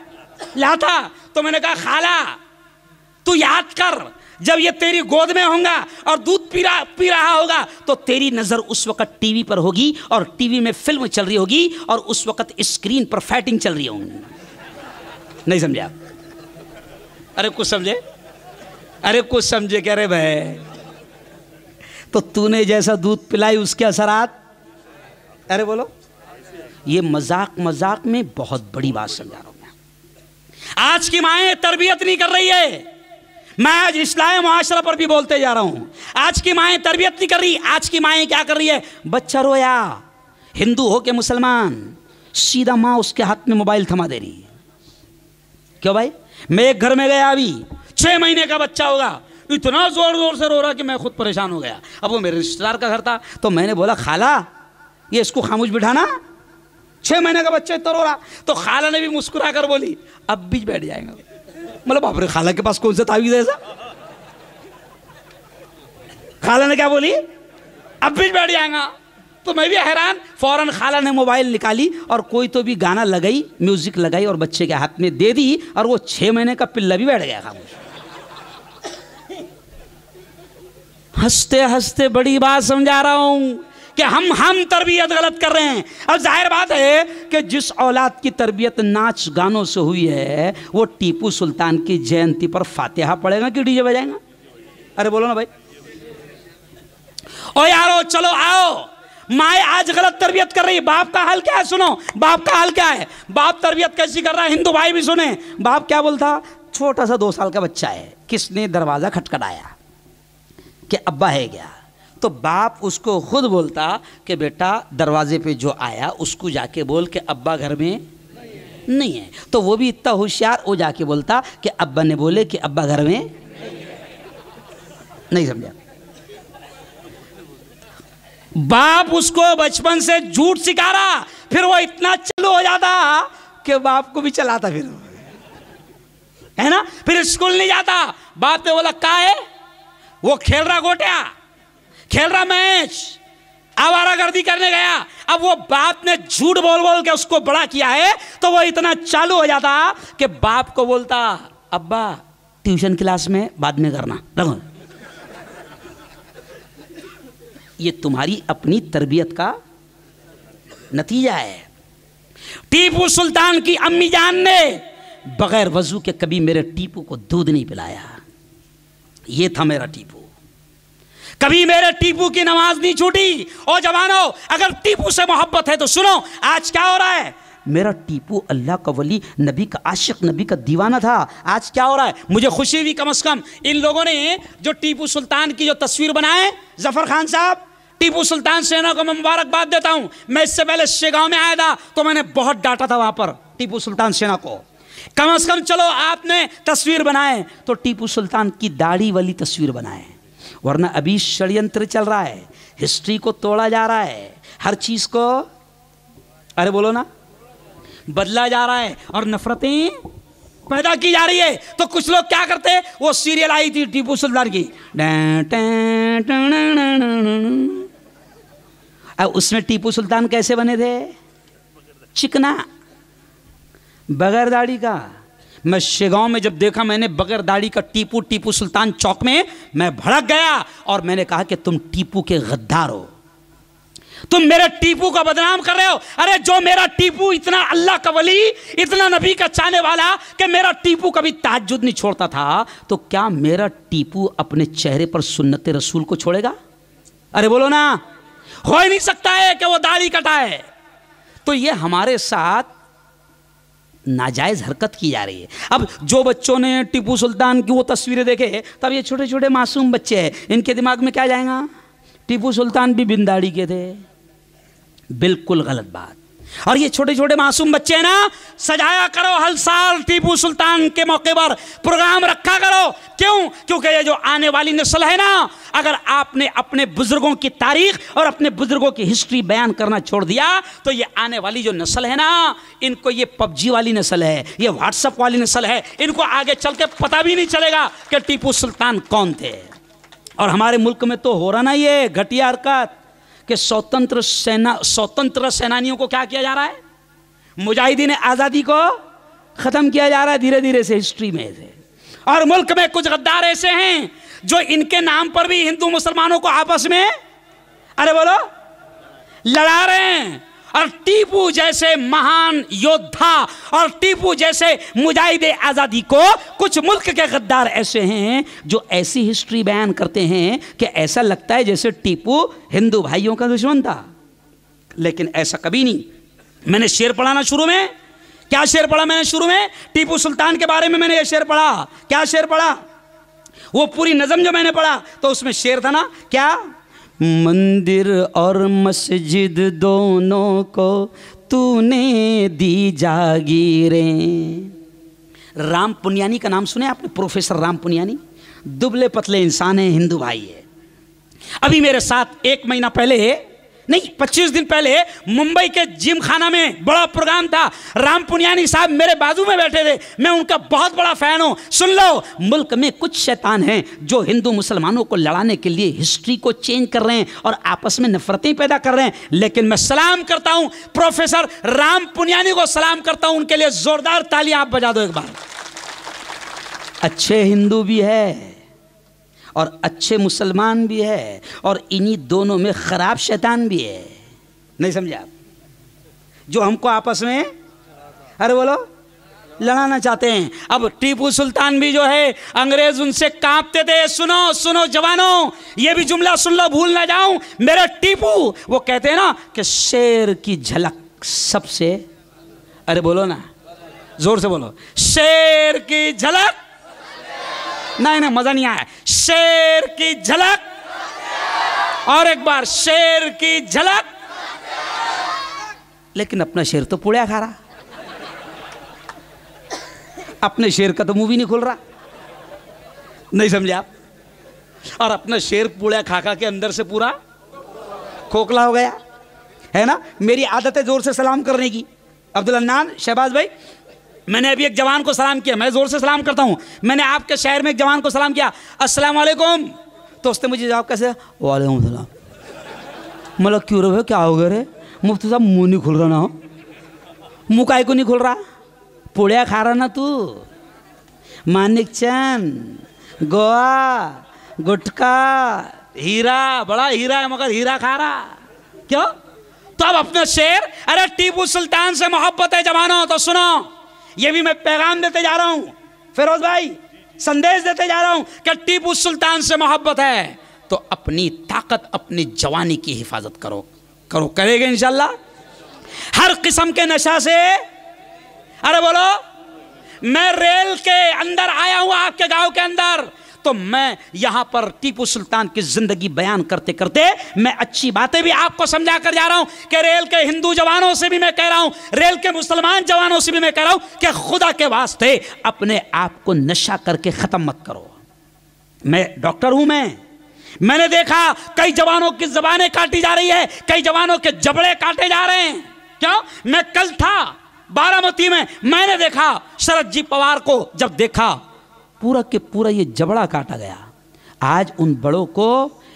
लाता। तो मैंने कहा, खाला तू याद कर, जब ये तेरी गोद में होगा और दूध पी रहा होगा, तो तेरी नजर उस वक्त टीवी पर होगी और टीवी में फिल्म चल रही होगी और उस वक्त स्क्रीन पर फाइटिंग चल रही होगी। नहीं समझे आप? अरे कुछ समझे? अरे कुछ समझे क्या रे भाई? तो तूने जैसा दूध पिलाई उसके असरात, अरे बोलो, ये मजाक मजाक में बहुत बड़ी बात समझा रहा हूं मैं। आज की माएँ तरबियत नहीं कर रही है। मैं आज इस्लामी मुआशरा पर भी बोलते जा रहा हूं। आज की माएँ तरबियत नहीं कर रही। आज की माएँ क्या कर रही है? बच्चा रोया, हिंदू हो के मुसलमान, सीधा माँ उसके हाथ में मोबाइल थमा दे रही। क्यों भाई? मैं एक घर में गया, अभी 6 महीने का बच्चा होगा, इतना जोर जोर से रो रहा कि मैं खुद परेशान हो गया। अब वो मेरे रिश्तेदार का घर था, तो मैंने बोला, खाला ये इसको खामोश बिठाना, 6 महीने का बच्चा इतना रो रहा। तो खाला ने भी मुस्कुरा कर बोली, अब भी बैठ जाएगा। मतलब बाप रे, खाला के पास कौन सा तावीज़ है ऐसा? खाला ने क्या बोली? अब भी बैठ जाएगा। तो मैं भी हैरान, फौरन खाला ने मोबाइल निकाली और कोई तो भी गाना लगाई, म्यूजिक लगाई और बच्चे के हाथ में दे दी, और वो 6 महीने का पिल्ला भी बैठ गया खामोश। हंसते हंसते बड़ी बात समझा रहा हूं कि हम तरबियत गलत कर रहे हैं। अब जाहिर बात है कि जिस औलाद की तरबियत नाच गानों से हुई है, वो टीपू सुल्तान की जयंती पर फातिहा पढ़ेगा कि डीजे बजाएगा? अरे बोलो ना भाई। ओ यारो चलो आओ, माए आज गलत तरबियत कर रही है। बाप का हाल क्या है? सुनो, बाप का हाल क्या है? बाप तरबियत कैसी कर रहा है? हिंदू भाई भी सुने। बाप क्या बोलता? छोटा सा 2 साल का बच्चा है, किसने दरवाजा खटखटाया कि अब्बा है क्या? तो बाप उसको खुद बोलता कि बेटा दरवाजे पे जो आया उसको जाके बोल कि अब्बा घर में नहीं है। तो वो भी इतना होशियार, वो जाके बोलता कि अब्बा ने बोले कि अब्बा घर में नहीं। समझा? बाप उसको बचपन से झूठ सिखा रहा, फिर वो इतना चालू हो जाता कि बाप को भी चलाता, फिर है ना। फिर स्कूल नहीं जाता, बाप ने बोला का है? वो खेल रहा गोटिया, खेल रहा मैच, आवारागर्दी करने गया। अब वो बाप ने झूठ बोल बोल के उसको बड़ा किया है, तो वो इतना चालू हो जाता कि बाप को बोलता, अब्बा ट्यूशन क्लास में बाद में करना रखो। ये तुम्हारी अपनी तरबियत का नतीजा है। टीपू सुल्तान की अम्मी जान ने बगैर वजू के कभी मेरे टीपू को दूध नहीं पिलाया। ये था मेरा टीपू। कभी मेरे टीपू की नमाज नहीं छूटी। और जवानों, अगर टीपू से मोहब्बत है तो सुनो आज क्या हो रहा है। मेरा टीपू अल्लाह का वली, नबी का आशिक, नबी का दीवाना था। आज क्या हो रहा है? मुझे खुशी हुई कम से कम इन लोगों ने जो टीपू सुल्तान की जो तस्वीर बनाए, जफर खान साहब, टीपू सुल्तान सेना को मैं मुबारकबाद देता हूं। मैं इससे पहले शेगांव में आया था तो मैंने बहुत डांटा था वहां पर टीपू सुल्तान सेना को। कम से कम चलो आपने तस्वीर बनाए तो टीपू सुल्तान की दाढ़ी वाली तस्वीर बनाए, वरना अभी षड्यंत्र चल रहा है, हिस्ट्री को तोड़ा जा रहा है, हर चीज को, अरे बोलो ना, बदला जा रहा है और नफरतें पैदा की जा रही है। तो कुछ लोग क्या करते हैं, वो सीरियल आई थी टीपू सुल्तान की, उसमें टीपू सुल्तान कैसे बने थे? चिकना, बगैर दाढ़ी का। मैं शेगांव में जब देखा, मैंने बगैर दाढ़ी का टीपू सुल्तान चौक में, मैं भड़क गया और मैंने कहा कि तुम टीपू के गद्दार हो। तुम मेरे टीपू का बदनाम कर रहे हो। अरे जो मेरा टीपू इतना अल्लाह का वली, इतना नबी का चाहने वाला कि मेरा टीपू कभी तहज्जुद नहीं छोड़ता था, तो क्या मेरा टीपू अपने चेहरे पर सुन्नत रसूल को छोड़ेगा? अरे बोलो ना, हो ही नहीं सकता है कि वो दाढ़ी कटाए। तो ये हमारे साथ नाजायज हरकत की जा रही है। अब जो बच्चों ने टीपू सुल्तान की वो तस्वीरें देखे, तब ये छोटे छोटे मासूम बच्चे हैं, इनके दिमाग में क्या जाएगा? टीपू सुल्तान भी बिन दाढ़ी के थे। बिल्कुल गलत बात। और ये छोटे छोटे मासूम बच्चे ना, सजाया करो हर साल टीपू सुल्तान के मौके पर प्रोग्राम रखा करो। क्यों? क्योंकि ये जो आने वाली नस्ल है ना, अगर आपने अपने बुजुर्गों की तारीख और अपने बुजुर्गों की हिस्ट्री बयान करना छोड़ दिया, तो ये आने वाली जो नस्ल है ना, इनको ये पबजी वाली नस्ल है, ये व्हाट्सएप वाली नस्ल है, इनको आगे चल के पता भी नहीं चलेगा कि टीपू सुल्तान कौन थे। और हमारे मुल्क में तो हो रहा ना ये घटिया हरकत कि स्वतंत्र सेनानियों को क्या किया जा रहा है? मुजाहिदीन आज़ादी को ख़त्म किया जा रहा है धीरे धीरे से हिस्ट्री में से। और मुल्क में कुछ गद्दार ऐसे हैं जो इनके नाम पर भी हिंदू मुसलमानों को आपस में, अरे बोलो, लड़ा रहे हैं। और टीपू जैसे महान योद्धा और टीपू जैसे मुजाहिद आज़ादी को कुछ मुल्क के गद्दार ऐसे हैं जो ऐसी हिस्ट्री बयान करते हैं कि ऐसा लगता है जैसे टीपू हिंदू भाइयों का दुश्मन था। लेकिन ऐसा कभी नहीं। मैंने शेर पढ़ा ना शुरू में, क्या शेर पढ़ा मैंने शुरू में? टीपू सुल्तान के बारे में मैंने ये शेर पढ़ा। क्या शेर पढ़ा? वो पूरी नज़म जो मैंने पढ़ा तो उसमें शेर था ना, क्या? मंदिर और मस्जिद दोनों को तूने दी जागीरें। राम पुनियानी का नाम सुने आपने? प्रोफेसर राम पुनियानी, दुबले पतले इंसान है, हिंदू भाई है। अभी मेरे साथ 1 महीना पहले, नहीं 25 दिन पहले, मुंबई के जिम खाना में बड़ा प्रोग्राम था। राम पुनियानी साहब मेरे बाजू में बैठे थे। मैं उनका बहुत बड़ा फैन हूं। सुन लो, मुल्क में कुछ शैतान हैं जो हिंदू मुसलमानों को लड़ाने के लिए हिस्ट्री को चेंज कर रहे हैं और आपस में नफरतें पैदा कर रहे हैं। लेकिन मैं सलाम करता हूं प्रोफेसर राम पुनियानी को, सलाम करता हूं। उनके लिए जोरदार तालियां आप बजा दो एक बार। अच्छे हिंदू भी है और अच्छे मुसलमान भी है, और इन्हीं दोनों में खराब शैतान भी है। नहीं समझे आप? जो हमको आपस में, अरे बोलो, लड़ाना चाहते हैं। अब टीपू सुल्तान भी जो है, अंग्रेज उनसे कांपते थे। सुनो सुनो जवानों, ये भी जुमला सुन लो, भूल ना जाऊं। मेरे टीपू, वो कहते हैं ना कि शेर की झलक सबसे, अरे बोलो ना, जोर से बोलो, शेर की झलक। नहीं नहीं, मजा नहीं आया। शेर की झलक, और एक बार, शेर की झलक। लेकिन अपना शेर तो पुड़िया खा रहा, अपने शेर का तो मुंह भी नहीं खुल रहा। नहीं समझे आप? और अपना शेर पुड़िया खा खा के अंदर से पूरा खोखला हो गया है ना। मेरी आदत है जोर से सलाम करने की। अब्दुल अन्नान, शहबाज भाई, मैंने अभी एक जवान को सलाम किया, मैं जोर से सलाम करता हूं। मैंने आपके शहर में एक जवान को सलाम किया, अस्सलाम वालेकुम, तो उसने मुझे जवाब कैसे? वालेकुम सलाम। मतलब क्यों रे, क्या हो गया रे? मुफ्ती साहब मुंह नहीं खुल रहा ना? मुंह काहे को नहीं खुल रहा? पुड़िया खा रहा ना तू? मानिक चंद, गोवा, गुटका, हीरा, बड़ा हीरा है मगर हीरा खा रहा क्यों? तो अब अपना शेर, अरे टीपू सुल्तान से मोहब्बत है जवानों, तो सुनो, ये भी मैं पैगाम देते जा रहा हूं, फिरोज भाई, संदेश देते जा रहा हूं कि टीपू सुल्तान से मोहब्बत है तो अपनी ताकत, अपनी जवानी की हिफाजत करो, करेंगे इंशाल्लाह। हर किस्म के नशा से, अरे बोलो, मैं रेल के अंदर आया हूं आपके गांव के अंदर, तो मैं यहां पर टीपू सुल्तान की जिंदगी बयान करते करते मैं अच्छी बातें भी आपको समझा कर जा रहा हूं कि रेल के हिंदू जवानों से भी मैं कह रहा हूं, रेल के मुसलमान जवानों से भी मैं कह रहा हूं कि खुदा के वास्ते अपने आप को नशा करके खत्म मत करो। मैं डॉक्टर हूं, मैंने देखा कई जवानों की जबानें काटी जा रही है, कई जवानों के जबड़े काटे जा रहे हैं। क्यों? मैं कल था बारामती में, मैंने देखा शरद जी पवार को, जब देखा पूरा के पूरा ये जबड़ा काटा गया। आज उन बड़ों को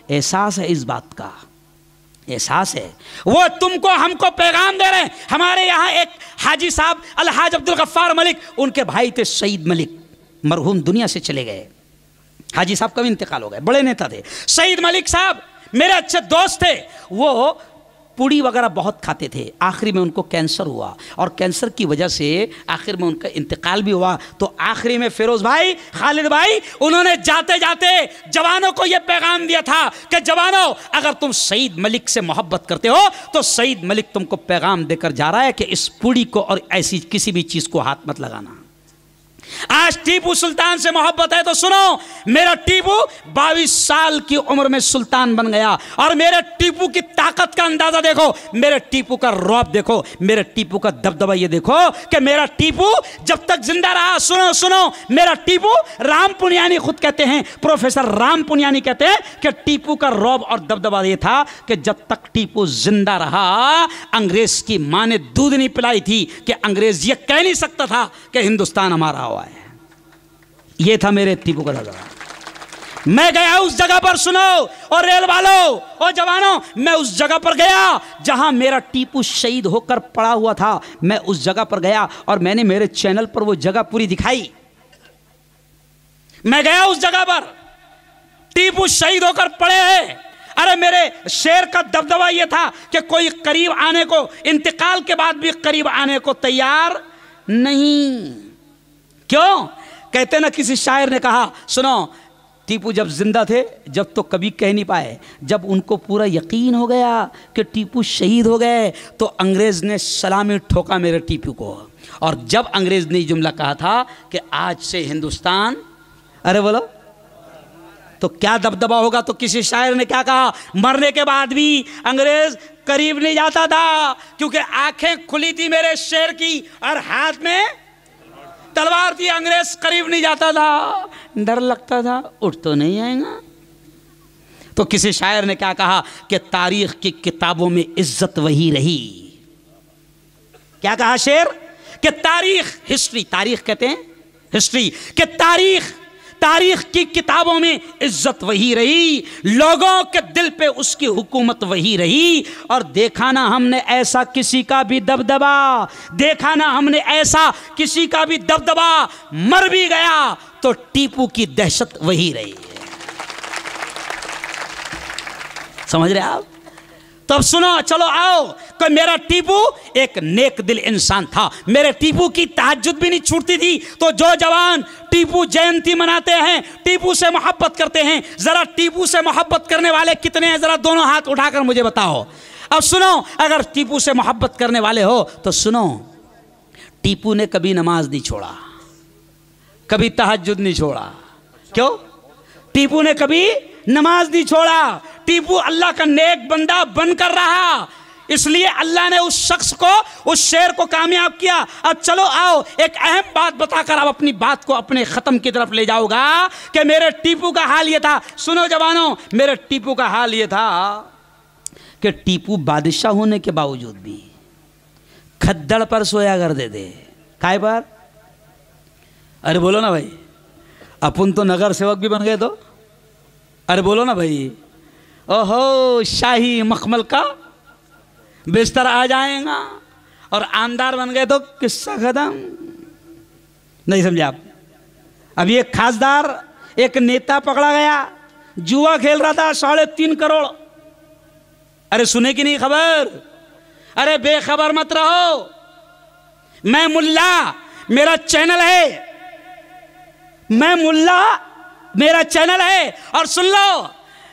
एहसास है, इस बात का एहसास है, वो तुमको हमको पैगाम दे रहे हैं। हमारे यहाँ एक हाजी साहब अलहाज अब्दुल गफ्फार मलिक, उनके भाई थे सईद मलिक, मरहूम दुनिया से चले गए। हाजी साहब का भी इंतकाल हो गया, बड़े नेता थे। सईद मलिक साहब मेरे अच्छे दोस्त थे। वो पूड़ी वगैरह बहुत खाते थे। आखिर में उनको कैंसर हुआ और कैंसर की वजह से आखिर में उनका इंतकाल भी हुआ। तो आखिरी में फिरोज भाई, खालिद भाई, उन्होंने जाते जाते जवानों को यह पैगाम दिया था कि जवानों, अगर तुम सईद मलिक से मोहब्बत करते हो तो सईद मलिक तुमको पैगाम देकर जा रहा है कि इस पूड़ी को और ऐसी किसी भी चीज को हाथ मत लगाना। आज टीपू सुल्तान से मोहब्बत है तो सुनो, मेरा टीपू 22 साल की उम्र में सुल्तान बन गया और मेरे टीपू की ताकत का अंदाजा देखो, मेरे टीपू का रौब देखो, मेरे टीपू का दबदबा ये देखो कि मेरा टीपू जब तक जिंदा रहा। सुनो सुनो, मेरा टीपू, राम पुनियानी खुद कहते हैं, प्रोफेसर राम पुनियानी कहते हैं कि टीपू का रौब और दबदबा ये था कि जब तक टीपू जिंदा रहा, अंग्रेज की मां ने दूध नहीं पिलाई थी कि अंग्रेज ये कह नहीं सकता था कि हिंदुस्तान हमारा हुआ है। ये था मेरे टीपू का दबदबा। मैं गया उस जगह पर, सुनो, और रेल वालों और जवानों, मैं उस जगह पर गया जहां मेरा टीपू शहीद होकर पड़ा हुआ था। मैं उस जगह पर गया और मैंने मेरे चैनल पर वो जगह पूरी दिखाई। मैं गया उस जगह पर, टीपू शहीद होकर पड़े हैं। अरे मेरे शेर का दबदबा यह था कि कोई करीब आने को, इंतकाल के बाद भी करीब आने को तैयार नहीं। क्यों? कहते ना, किसी शायर ने कहा, सुनो, टीपू जब जिंदा थे जब तो कभी कह नहीं पाए, जब उनको पूरा यकीन हो गया कि टीपू शहीद हो गए तो अंग्रेज ने सलामी ठोका मेरे टीपू को। और जब अंग्रेज ने जुमला कहा था कि आज से हिंदुस्तान, अरे बोलो, तो क्या दबदबा होगा। तो किसी शायर ने क्या कहा, मरने के बाद भी अंग्रेज करीब नहीं जाता था क्योंकि आंखें खुली थी मेरे शेर की और हाथ में तलवार थी। अंग्रेज करीब नहीं जाता था, डर लगता था उठ तो नहीं आएगा। तो किसी शायर ने क्या कहा कि तारीख की किताबों में इज्जत वही रही। क्या कहा शेर? कि तारीख, हिस्ट्री, तारीख कहते हैं हिस्ट्री, कि तारीख की किताबों में इज्जत वही रही, लोगों के दिल पे उसकी हुकूमत वही रही। और देखा ना हमने ऐसा किसी का भी दबदबा, देखा ना हमने ऐसा किसी का भी दबदबा, मर भी गया तो टीपू की दहशत वही रही। समझ रहे आप? तो अब सुनो, चलो आओ, कि मेरा टीपू एक नेक दिल इंसान था। मेरे टीपू की तहज्जुद भी नहीं छूटती थी। तो जो जवान टीपू जयंती मनाते हैं, टीपू से मोहब्बत करते हैं, जरा टीपू से मोहब्बत करने वाले कितने हैं, जरा दोनों हाथ उठाकर मुझे बताओ। अब सुनो, अगर टीपू से मोहब्बत करने वाले हो तो सुनो, टीपू ने कभी नमाज नहीं छोड़ा, कभी तहज्जुद नहीं छोड़ा। क्यों? टीपू ने कभी नमाज नहीं छोड़ा। टीपू अल्लाह का नेक बंदा बनकर रहा, इसलिए अल्लाह ने उस शख्स को, उस शेर को कामयाब किया। अब चलो आओ, एक अहम बात बताकर अब अपनी बात को अपने खत्म की तरफ ले जाऊंगा कि मेरे टीपू का हाल ये था। सुनो जवानों, मेरे टीपू का हाल ये था कि टीपू बादशाह होने के बावजूद भी खद्दड़ पर सोया करते थे। काय पर? अरे बोलो ना भाई, अपन तो नगर सेवक भी बन गए तो। अरे बोलो ना भाई, ओहो, शाही मखमल का बिस्तर आ जाएगा और आमदार बन गए तो किस्सा खत्म। नहीं समझे आप? अब एक खासदार, एक नेता पकड़ा गया, जुआ खेल रहा था 3.5 करोड़। अरे सुने की नहीं खबर? अरे बेखबर मत रहो, मैं मुल्ला, मेरा चैनल है, मैं मुल्ला, मेरा चैनल है। और सुन लो,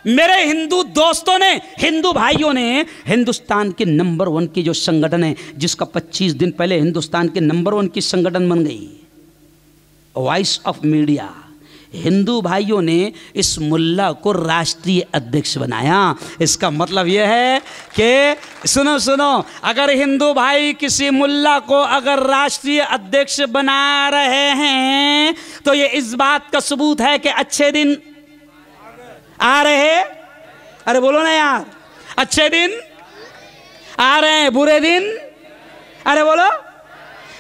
मेरे हिंदू दोस्तों ने, हिंदू भाइयों ने, हिंदुस्तान के नंबर 1 की जो संगठन है, जिसका 25 दिन पहले हिंदुस्तान के नंबर 1 की संगठन बन गई, वॉइस ऑफ मीडिया, हिंदू भाइयों ने इस मुल्ला को राष्ट्रीय अध्यक्ष बनाया। इसका मतलब यह है कि सुनो सुनो, अगर हिंदू भाई किसी मुल्ला को अगर राष्ट्रीय अध्यक्ष बना रहे हैं तो ये इस बात का सबूत है कि अच्छे दिन आ रहे। अरे बोलो ना यार, अच्छे दिन आ रहे हैं, बुरे दिन, अरे बोलो,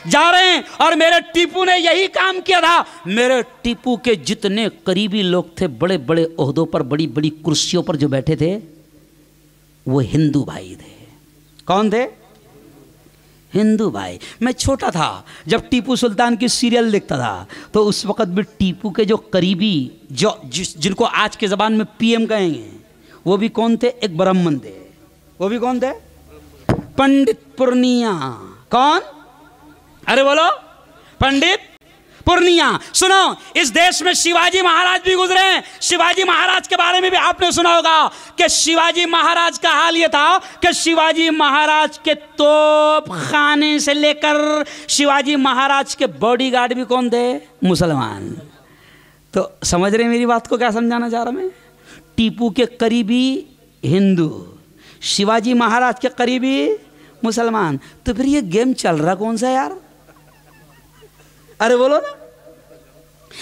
जा रहे हैं। और मेरे टीपू ने यही काम किया था। मेरे टीपू के जितने करीबी लोग थे, बड़े बड़े ओहदों पर, बड़ी बड़ी कुर्सियों पर जो बैठे थे, वो हिंदू भाई थे। कौन थे? हिंदू भाई। मैं छोटा था जब टीपू सुल्तान की सीरियल देखता था, तो उस वक्त भी टीपू के जो करीबी, जो जिनको आज के ज़बान में PM कहेंगे, वो भी कौन थे? एक ब्राह्मण थे। वो भी कौन थे? पंडित पूर्णिया। कौन? अरे बोलो, पंडित पूर्णिया। सुनो, इस देश में शिवाजी महाराज भी गुजरे हैं। शिवाजी महाराज के बारे में भी आपने सुना होगा कि शिवाजी महाराज का हाल यह था कि शिवाजी महाराज के तोप खाने से लेकर शिवाजी महाराज के बॉडीगार्ड भी कौन थे? मुसलमान। तो समझ रहे मेरी बात को? क्या समझाना चाह रहा मैं? टीपू के करीबी हिंदू, शिवाजी महाराज के करीबी मुसलमान। तो फिर ये गेम चल रहा कौन सा यार? अरे बोलो ना।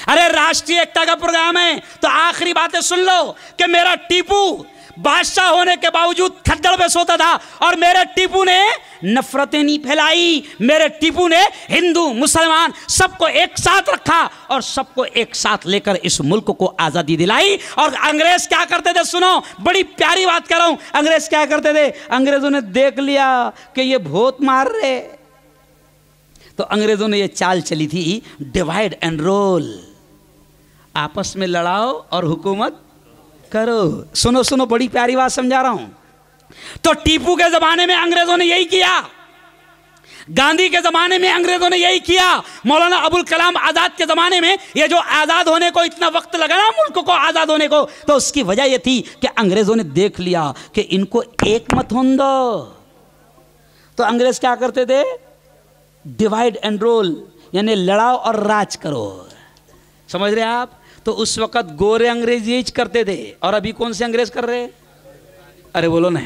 अरे राष्ट्रीय एकता का प्रोग्राम है तो आखिरी बातें सुन लो कि मेरा टीपू बादशाह होने के बावजूद खद्दड़ पे सोता था और मेरे टीपू ने नफरतें नहीं फैलाई। मेरे टीपू ने हिंदू मुसलमान सबको एक साथ रखा और सबको एक साथ लेकर इस मुल्क को आजादी दिलाई। और अंग्रेज क्या करते थे? सुनो, बड़ी प्यारी बात कर रहा हूं। अंग्रेज क्या करते थे? अंग्रेजों ने देख लिया कि ये भूत मार रहे, तो अंग्रेजों ने ये चाल चली थी, डिवाइड एंड रोल, आपस में लड़ाओ और हुकूमत करो। सुनो सुनो, बड़ी प्यारी बात समझा रहा हूं। तो टीपू के जमाने में अंग्रेजों ने यही किया, गांधी के जमाने में अंग्रेजों ने यही किया, मौलाना अबुल कलाम आजाद के जमाने में, ये जो आजाद होने को इतना वक्त लगा ना मुल्क को आजाद होने को, तो उसकी वजह यह थी कि अंग्रेजों ने देख लिया कि इनको एक मत होने दो। तो अंग्रेज क्या करते थे? डिवाइड एंड रोल, यानी लड़ाओ और राज करो। समझ रहे आप? तो उस वक्त गोरे अंग्रेज यही करते थे और अभी कौन से अंग्रेज कर रहे? अरे बोलो ना,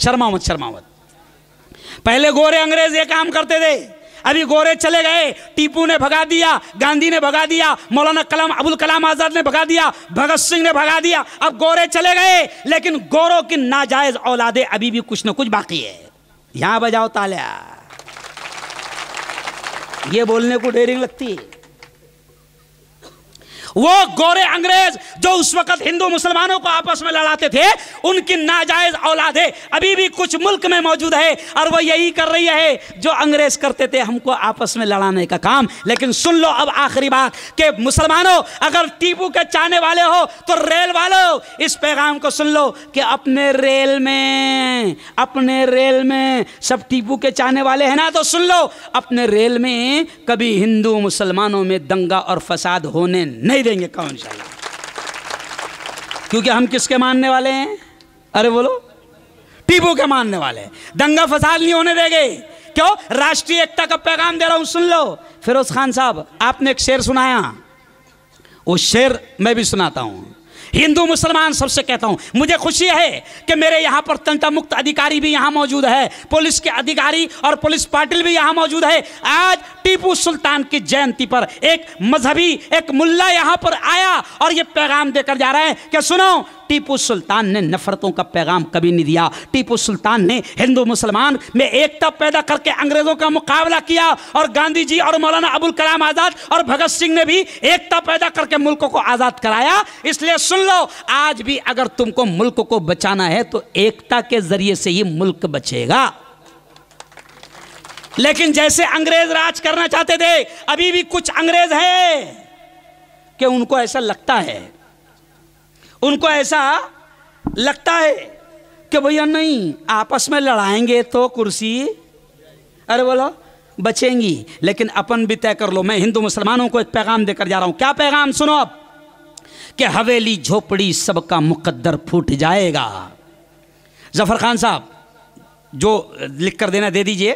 शर्माओ मत, शर्माओ मत। पहले गोरे अंग्रेज ये काम करते थे, अभी गोरे चले गए। टीपू ने भगा दिया, गांधी ने भगा दिया, मौलाना अबुल कलाम आजाद ने भगा दिया, भगत सिंह ने भगा दिया। अब गोरे चले गए, लेकिन गोरों की नाजायज औलादे अभी भी कुछ ना कुछ बाकी है। यहां बजाओ तालियां। ये बोलने को डेयरिंग लगती है। वो गोरे अंग्रेज जो उस वक्त हिंदू मुसलमानों को आपस में लड़ाते थे, उनकी नाजायज औलादे अभी भी कुछ मुल्क में मौजूद है और वो यही कर रही है जो अंग्रेज करते थे, हमको आपस में लड़ाने का काम। लेकिन सुन लो अब आखिरी बात कि मुसलमानों, अगर टीपू के चाहने वाले हो तो रेल वालों इस पैगाम को सुन लो कि अपने रेल में सब टीपू के चाहने वाले हैं ना, तो सुन लो, अपने रेल में कभी हिंदू मुसलमानों में दंगा और फसाद होने नहीं देंगे कौन इंशाल्लाह। क्योंकि हम किसके मानने वाले हैं? अरे बोलो, टीपू के मानने वाले। दंगा फसाद नहीं होने देंगे। क्यों? राष्ट्रीय एकता का पैगाम दे रहा हूं, सुन लो। फिरोज खान साहब, आपने एक शेर सुनाया, वो शेर मैं भी सुनाता हूं। हिंदू मुसलमान सबसे कहता हूं, मुझे खुशी है कि मेरे यहां पर तंटा मुक्त अधिकारी भी यहां मौजूद है, पुलिस के अधिकारी और पुलिस पाटिल भी यहां मौजूद है। आज टीपू सुल्तान की जयंती पर एक मजहबी, एक मुल्ला यहां पर आया और यह पैगाम देकर जा रहा है कि सुनो, टीपू सुल्तान ने नफरतों का पैगाम कभी नहीं दिया। टीपू सुल्तान ने हिंदू मुसलमान में एकता पैदा करके अंग्रेजों का मुकाबला किया और गांधी जी और मौलाना अबुल कलाम आजाद और भगत सिंह ने भी एकता पैदा करके मुल्क को आजाद कराया। इसलिए सुन लो, आज भी अगर तुमको मुल्क को बचाना है तो एकता के जरिए से ही मुल्क बचेगा। लेकिन जैसे अंग्रेज राज करना चाहते थे, अभी भी कुछ अंग्रेज हैं कि उनको ऐसा लगता है कि भैया नहीं, आपस में लड़ाएंगे तो कुर्सी, अरे बोलो, बचेंगी। लेकिन अपन भी तय कर लो, मैं हिंदू मुसलमानों को एक पैगाम देकर जा रहा हूं। क्या पैगाम? सुनो अब, कि हवेली झोपड़ी सबका मुकद्दर फूट जाएगा। जफर खान साहब जो लिख कर देना दे दीजिए।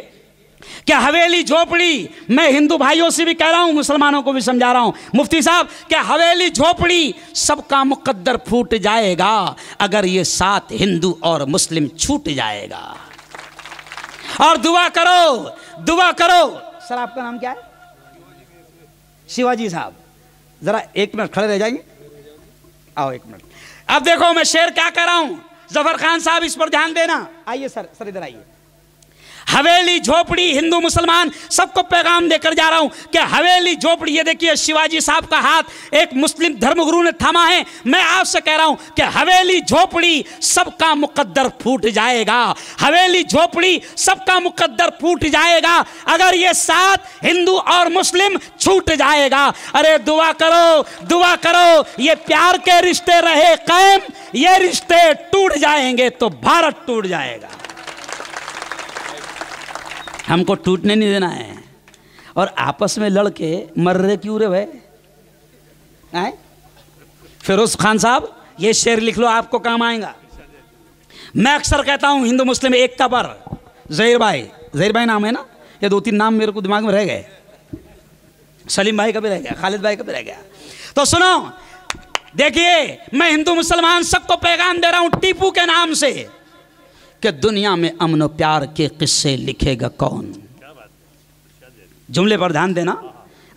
क्या हवेली झोपड़ी, मैं हिंदू भाइयों से भी कह रहा हूं, मुसलमानों को भी समझा रहा हूं, मुफ्ती साहब, क्या हवेली झोपड़ी सबका मुकद्दर फूट जाएगा अगर ये साथ हिंदू और मुस्लिम छूट जाएगा। और दुआ करो। सर आपका नाम क्या है? शिवाजी साहब, जरा एक मिनट खड़े रह जाएंगे, आओ एक मिनट। अब देखो मैं शेर क्या कह रहा हूं, जफर खान साहब इस पर ध्यान देना। आइए सर इधर आइए। हवेली झोपड़ी, हिंदू मुसलमान सबको पैगाम देकर जा रहा हूं कि हवेली झोपड़ी, ये देखिए शिवाजी साहब का हाथ एक मुस्लिम धर्मगुरु ने थामा है। मैं आपसे कह रहा हूं कि हवेली झोपड़ी सबका मुकद्दर फूट जाएगा। हवेली झोपड़ी सबका मुकद्दर फूट जाएगा अगर ये साथ हिंदू और मुस्लिम छूट जाएगा। अरे दुआ करो, ये प्यार के रिश्ते रहे कायम, ये रिश्ते टूट जाएंगे तो भारत टूट जाएगा। हमको टूटने नहीं देना है। और आपस में लड़के मर रहे क्यों रे भाई? आए फिरोज खान साहब, ये शेर लिख लो, आपको काम आएगा। मैं अक्सर कहता हूं हिंदू मुस्लिम एकता पर, जहीर भाई नाम है ना, ये 2-3 नाम मेरे को दिमाग में रह गए, सलीम भाई का भी रह गया, खालिद भाई का भी रह गया। तो सुनो, देखिए मैं हिंदू मुसलमान सबको पैगाम दे रहा हूं टीपू के नाम से कि दुनिया में अमन और प्यार के किस्से लिखेगा कौन। जुमले पर ध्यान देना।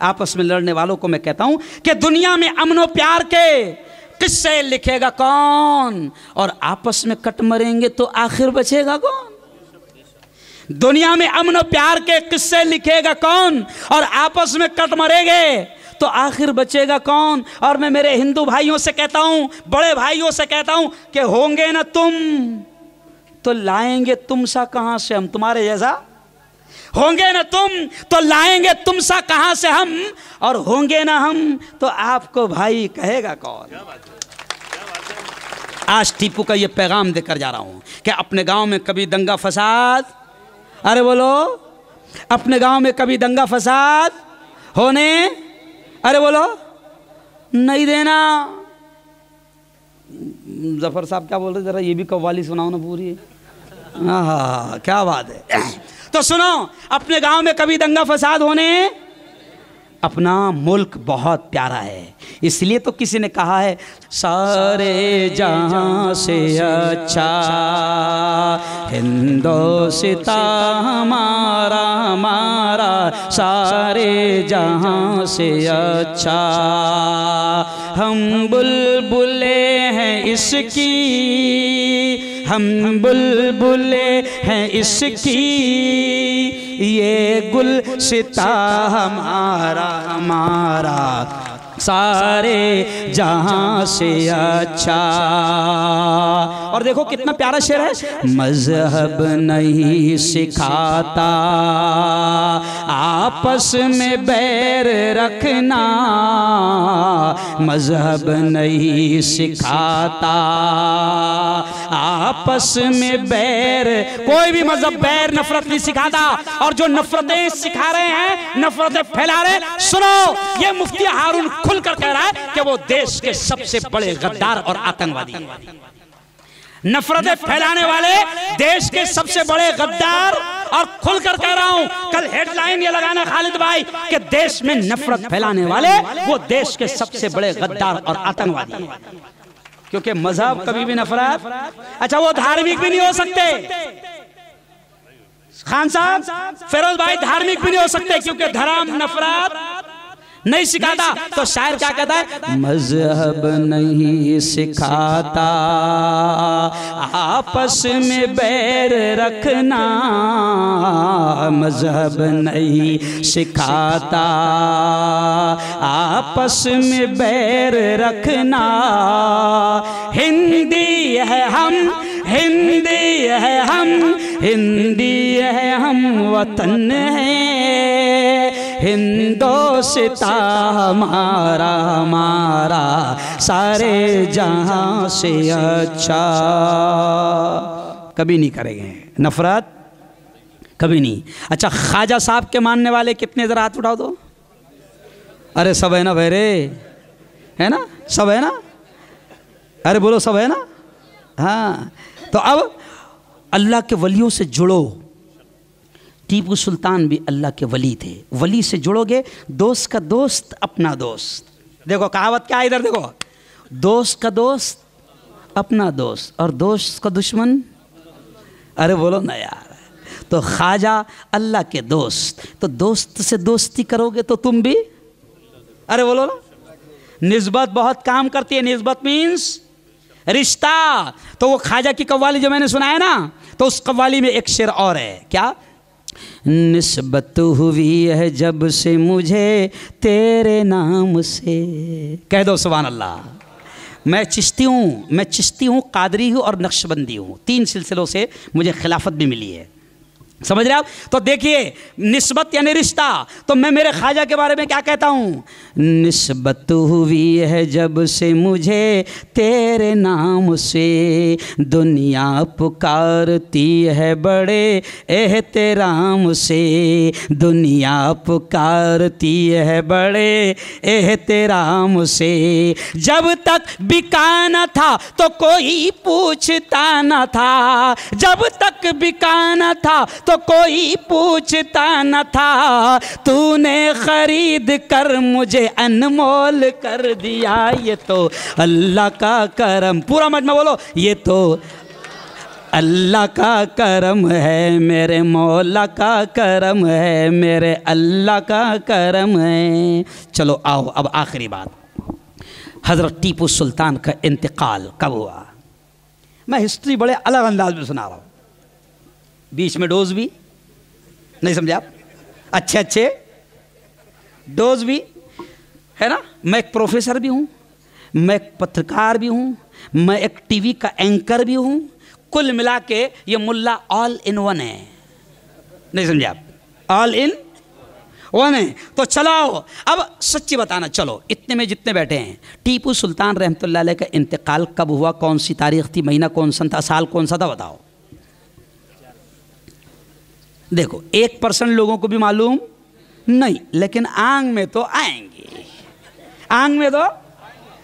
आपस में लड़ने वालों को मैं कहता हूं कि दुनिया में अमन और प्यार के किस्से लिखेगा कौन, और आपस में कट मरेंगे तो आखिर बचेगा कौन। दुनिया में अमन और प्यार के किस्से लिखेगा कौन, और आपस में कट मरेंगे तो आखिर बचेगा कौन। और मैं मेरे हिंदू भाइयों से कहता हूं, बड़े भाइयों से कहता हूं कि होंगे ना तुम तो लाएंगे तुम सा कहां से हम, तुम्हारे जैसा होंगे ना तुम तो लाएंगे तुम सा कहां से हम, और होंगे ना हम तो आपको भाई कहेगा कौन। आज टीपू का ये पैगाम देकर जा रहा हूं कि अपने गांव में कभी दंगा फसाद, अरे बोलो, अपने गांव में कभी दंगा फसाद होने, अरे बोलो, नहीं देना। जफर साहब क्या बोल रहे, जरा ये भी कव्वाली सुनाओ ना पूरी। हाँ, क्या बात है। तो सुनो, अपने गांव में कभी दंगा फसाद होने, अपना मुल्क बहुत प्यारा है, इसलिए तो किसी ने कहा है सारे जहां से अच्छा हिंदोस्तां हमारा हमारा, सारे जहां से अच्छा हम बुलबुले हैं इसकी, हम बुलबुले हैं इसकी, ये गुलसिता हमारा हमारा, सारे जहां से अच्छा। और देखो कितना प्यारा शेर है। मजहब नहीं सिखाता आपस में बैर रखना, मजहब नहीं सिखाता आपस में बैर, कोई भी मजहब बैर नफरत नहीं सिखाता। और जो नफरतें सिखा रहे हैं, नफरतें फैला रहे, सुनो, ये मुफ्ती हारून खुलकर कह रहा है कि वो देश के सबसे बड़े गद्दार और आतंकवादी हैं। नफरतें फैलाने वाले देश के सबसे बड़े गद्दार, और खुलकर कह रहा हूं, कल हेडलाइन ये लगाना खालिद भाई कि देश में नफरत फैलाने वाले वो देश के सबसे बड़े गद्दार और आतंकवादी हैं। क्योंकि मजहब कभी भी नफरत, अच्छा वो धार्मिक भी नहीं हो सकते, खान साहब फिरोज भाई धार्मिक भी नहीं हो सकते, क्योंकि धर्म नफरत नहीं सिखाता। तो शायर क्या कहता है, मजहब नहीं सिखाता आपस में बैर रखना, मजहब नहीं सिखाता आपस में बैर रखना, हिंदी है हम, हिंदी है हम, हिंदी है हम, वतन है हिंदोस्तां हमारा हमारा, सारे जहां से अच्छा। कभी नहीं करेंगे नफरत, कभी नहीं। अच्छा, ख्वाजा साहब के मानने वाले कितने, जरा हाथ उठाओ तो। अरे सब है ना भाई रे, है ना, सब है ना, अरे बोलो सब है ना। हाँ, तो अब अल्लाह के वलियों से जुड़ो। टीपू सुल्तान भी अल्लाह के वली थे, वली से जुड़ोगे, दोस्त का दोस्त अपना दोस्त। देखो कहावत क्या है इधर, देखो, दोस्त का दोस्त अपना दोस्त, और दोस्त का दुश्मन, अरे बोलो ना यार। तो ख्वाजा अल्लाह के दोस्त, तो दोस्त से दोस्ती करोगे तो तुम भी, अरे बोलो ना। निस्बत बहुत काम करती है, निस्बत मीन्स रिश्ता। तो वो ख्वाजा की कव्वाली जो मैंने सुनाया ना, तो उस कव्वाली में एक शेर और है, क्या, निस्बत हुई है जब से मुझे तेरे नाम से। कह दो सुभान अल्लाह। मैं चिश्ती हूँ, कादरी हूँ और नक्शबंदी हूँ, 3 सिलसिलों से मुझे खिलाफत भी मिली है। समझ रहे आप? तो देखिए निस्बत यानी रिश्ता। तो मैं मेरे ख्वाजा के बारे में क्या कहता हूँ, निस्बत हुई है जब से मुझे तेरे नाम से, दुनिया पुकारती है बड़े एहतराम से, दुनिया पुकारती है बड़े एहतराम से। जब तक बिका न था तो कोई पूछता न था, जब तक बिका न था तो कोई पूछता न था, तूने खरीद कर मुझे अनमोल कर दिया, ये तो अल्लाह का करम। पूरा मजमा बोलो, ये तो अल्लाह का करम है, मेरे मौला का करम है, मेरे अल्लाह का करम है। चलो आओ अब आखिरी बात, हज़रत टीपू सुल्तान का इंतकाल कब हुआ। मैं हिस्ट्री बड़े अलग अंदाज में सुना रहा हूँ, बीच में डोज भी नहीं, समझे आप, अच्छे अच्छे डोज भी है ना। मैं एक प्रोफेसर भी हूँ, मैं एक पत्रकार भी हूँ, मैं एक टीवी का एंकर भी हूँ, कुल मिला के ये मुल्ला ऑल इन वन है, नहीं समझे आप, ऑल इन वन है। तो चलाओ अब सच्ची बताना, चलो इतने में जितने बैठे हैं, टीपू सुल्तान रहमतुल्लाह अलैह का इंतकाल कब हुआ, कौन सी तारीख थी, महीना कौन सा था, साल कौन सा था, बताओ। देखो 1% लोगों को भी मालूम नहीं, लेकिन आंग में तो आएंगे, आंग में तो,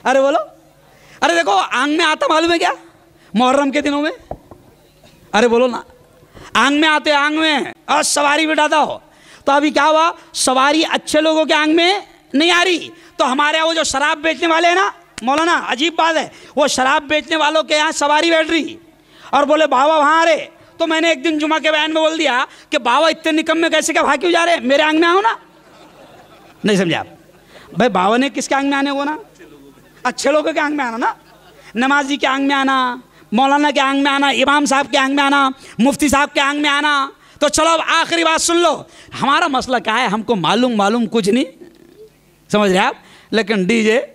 अरे बोलो, अरे देखो आंग में आता मालूम है क्या, मुहर्रम के दिनों में, अरे बोलो ना, आंग में आते, आंग में और सवारी बिठाता हो। तो अभी क्या हुआ, सवारी अच्छे लोगों के आंग में नहीं आ रही, तो हमारे यहाँ वो जो शराब बेचने वाले हैं ना मौलाना, अजीब बात है, वो शराब बेचने वालों के यहाँ सवारी बैठ रही और बोले बाबा वहाँ आ रहे। तो मैंने एक दिन जुमा के बयान में बोल दिया कि बाबा इतने निकम्मे कैसे क्या भाग क्यों जा रहे, मेरे आंग में आओ ना, नहीं समझे आप। भाई बाबा ने किसके आंग में आने को ना, अच्छे लोगों के आंग में आना ना, नमाजी के आंग में आना, मौलाना के आंग में आना, इमाम साहब के आंग में आना, मुफ्ती साहब के आंग में आना। तो चलो अब आखिरी बात सुन लो, हमारा मसला क्या है, हमको मालूम कुछ नहीं, समझ रहे आप, लेकिन डीजे,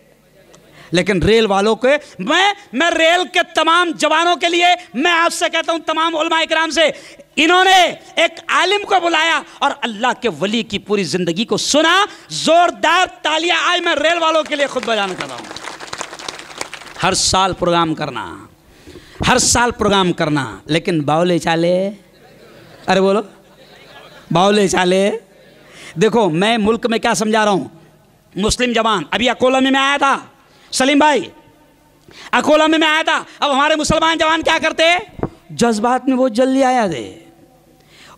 लेकिन रेल वालों के, मैं रेल के तमाम जवानों के लिए मैं आपसे कहता हूं, तमाम उलमा इकराम से, इन्होंने एक आलिम को बुलाया और अल्लाह के वली की पूरी जिंदगी को सुना, जोरदार तालियां आई। मैं रेल वालों के लिए खुद बयान कर रहा हूं, हर साल प्रोग्राम करना, हर साल प्रोग्राम करना, लेकिन बाउले चाले, अरे बोलो बाउले चाले। देखो मैं मुल्क में क्या समझा रहा हूं, मुस्लिम जवान, अभी अकोला में मैं आया था, सलीम भाई अकोला में मैं आया था, अब हमारे मुसलमान जवान क्या करते, जज्बात में बहुत जल्दी आया थे।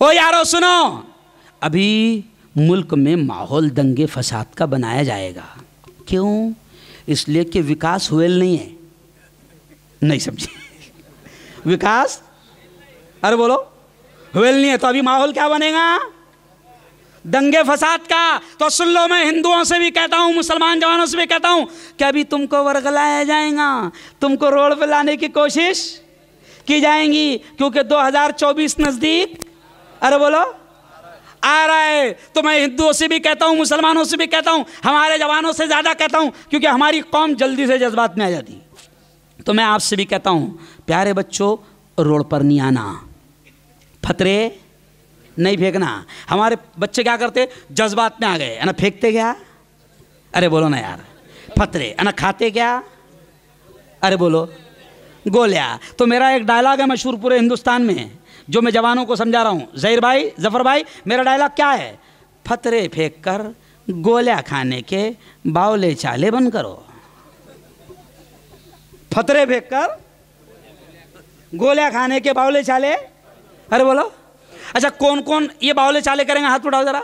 ओ यारो सुनो, अभी मुल्क में माहौल दंगे फसाद का बनाया जाएगा, क्यों, इसलिए कि विकास हुएल नहीं है, नहीं समझे, विकास, अरे बोलो हुएल नहीं है, तो अभी माहौल क्या बनेगा, दंगे फसाद का। तो सुन लो, मैं हिंदुओं से भी कहता हूं, मुसलमान जवानों से भी कहता हूं कि अभी तुमको वर्गलाया जाएगा, तुमको रोड पे लाने की कोशिश की जाएंगी, क्योंकि 2024 नजदीक, अरे बोलो आ रहा है। तो मैं हिंदुओं से भी कहता हूं, मुसलमानों से भी कहता हूं, हमारे जवानों से ज़्यादा कहता हूं, क्योंकि हमारी कौम जल्दी से जज्बात में आ जाती। तो मैं आपसे भी कहता हूं, प्यारे बच्चों, रोड पर नहीं आना, फतरे नहीं फेंकना। हमारे बच्चे क्या करते, जज्बात में आ गए, है ना, फेंकते क्या, अरे बोलो ना यार, फतरे, है ना, खाते क्या, अरे बोलो गोलियां। तो मेरा एक डायलॉग है मशहूर पूरे हिंदुस्तान में, जो मैं जवानों को समझा रहा हूँ, ज़हीर भाई, जफ़र भाई, मेरा डायलॉग क्या है, फतरे फेंक कर गोलियां खाने के बावले चाले बंद करो। फतरे फेंक कर गोलियां खाने के बावले चाले, अरे बोलो। अच्छा कौन कौन ये बावले चाले करेंगे, हाथ उठाओ जरा।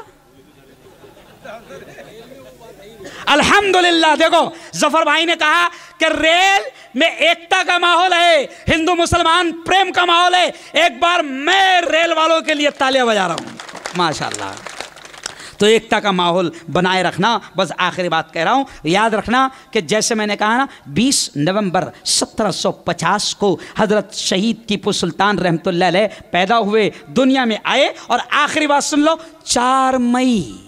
अल्हम्दुलिल्लाह। देखो जफर भाई ने कहा कि रेल में एकता का माहौल है, हिंदू मुसलमान प्रेम का माहौल है। एक बार मैं रेल वालों के लिए तालियां बजा रहा हूं, माशाल्लाह। तो एकता का माहौल बनाए रखना। बस आखिरी बात कह रहा हूँ, याद रखना कि जैसे मैंने कहा ना, 20 नवंबर 1750 को हज़रत शहीद टीपू सुल्तान रहमतुल्लाह अलैह पैदा हुए, दुनिया में आए। और आखिरी बात सुन लो, 4 मई,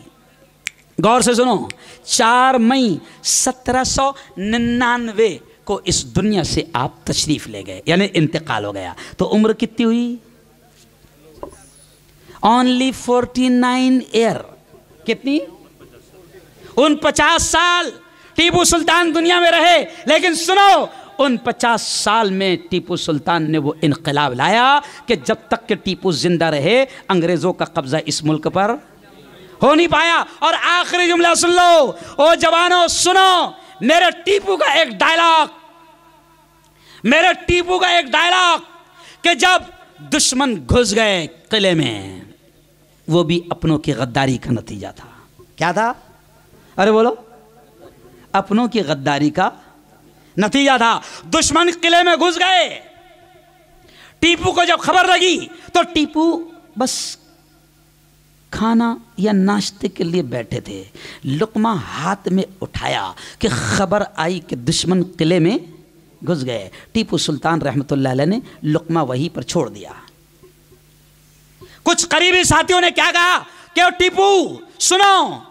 गौर से सुनो, 4 मई 1799 को इस दुनिया से आप तशरीफ़ ले गए, यानी इंतकाल हो गया। तो उम्र कितनी हुई? Only 49 year. कितनी? 49 साल टीपू सुल्तान दुनिया में रहे। लेकिन सुनो, उन 50 साल में टीपू सुल्तान ने वो इनकलाब लाया कि जब तक कि टीपू जिंदा रहे अंग्रेजों का कब्जा इस मुल्क पर हो नहीं पाया। और आखिरी जुमला सुन लो, ओ जवानों सुनो, मेरे टीपू का एक डायलॉग, मेरे टीपू का एक डायलॉग कि जब दुश्मन घुस गए किले में, वो भी अपनों की गद्दारी का नतीजा था। क्या था? अरे बोलो। अपनों की गद्दारी का नतीजा था। दुश्मन किले में घुस गए। टीपू को जब खबर लगी तो टीपू बस खाना या नाश्ते के लिए बैठे थे। लुकमा हाथ में उठाया कि खबर आई कि दुश्मन किले में घुस गए। टीपू सुल्तान रहमतुल्लाह अलैह ने लुकमा वहीं पर छोड़ दिया। कुछ करीबी साथियों ने क्या कहा कि टीपू सुनो,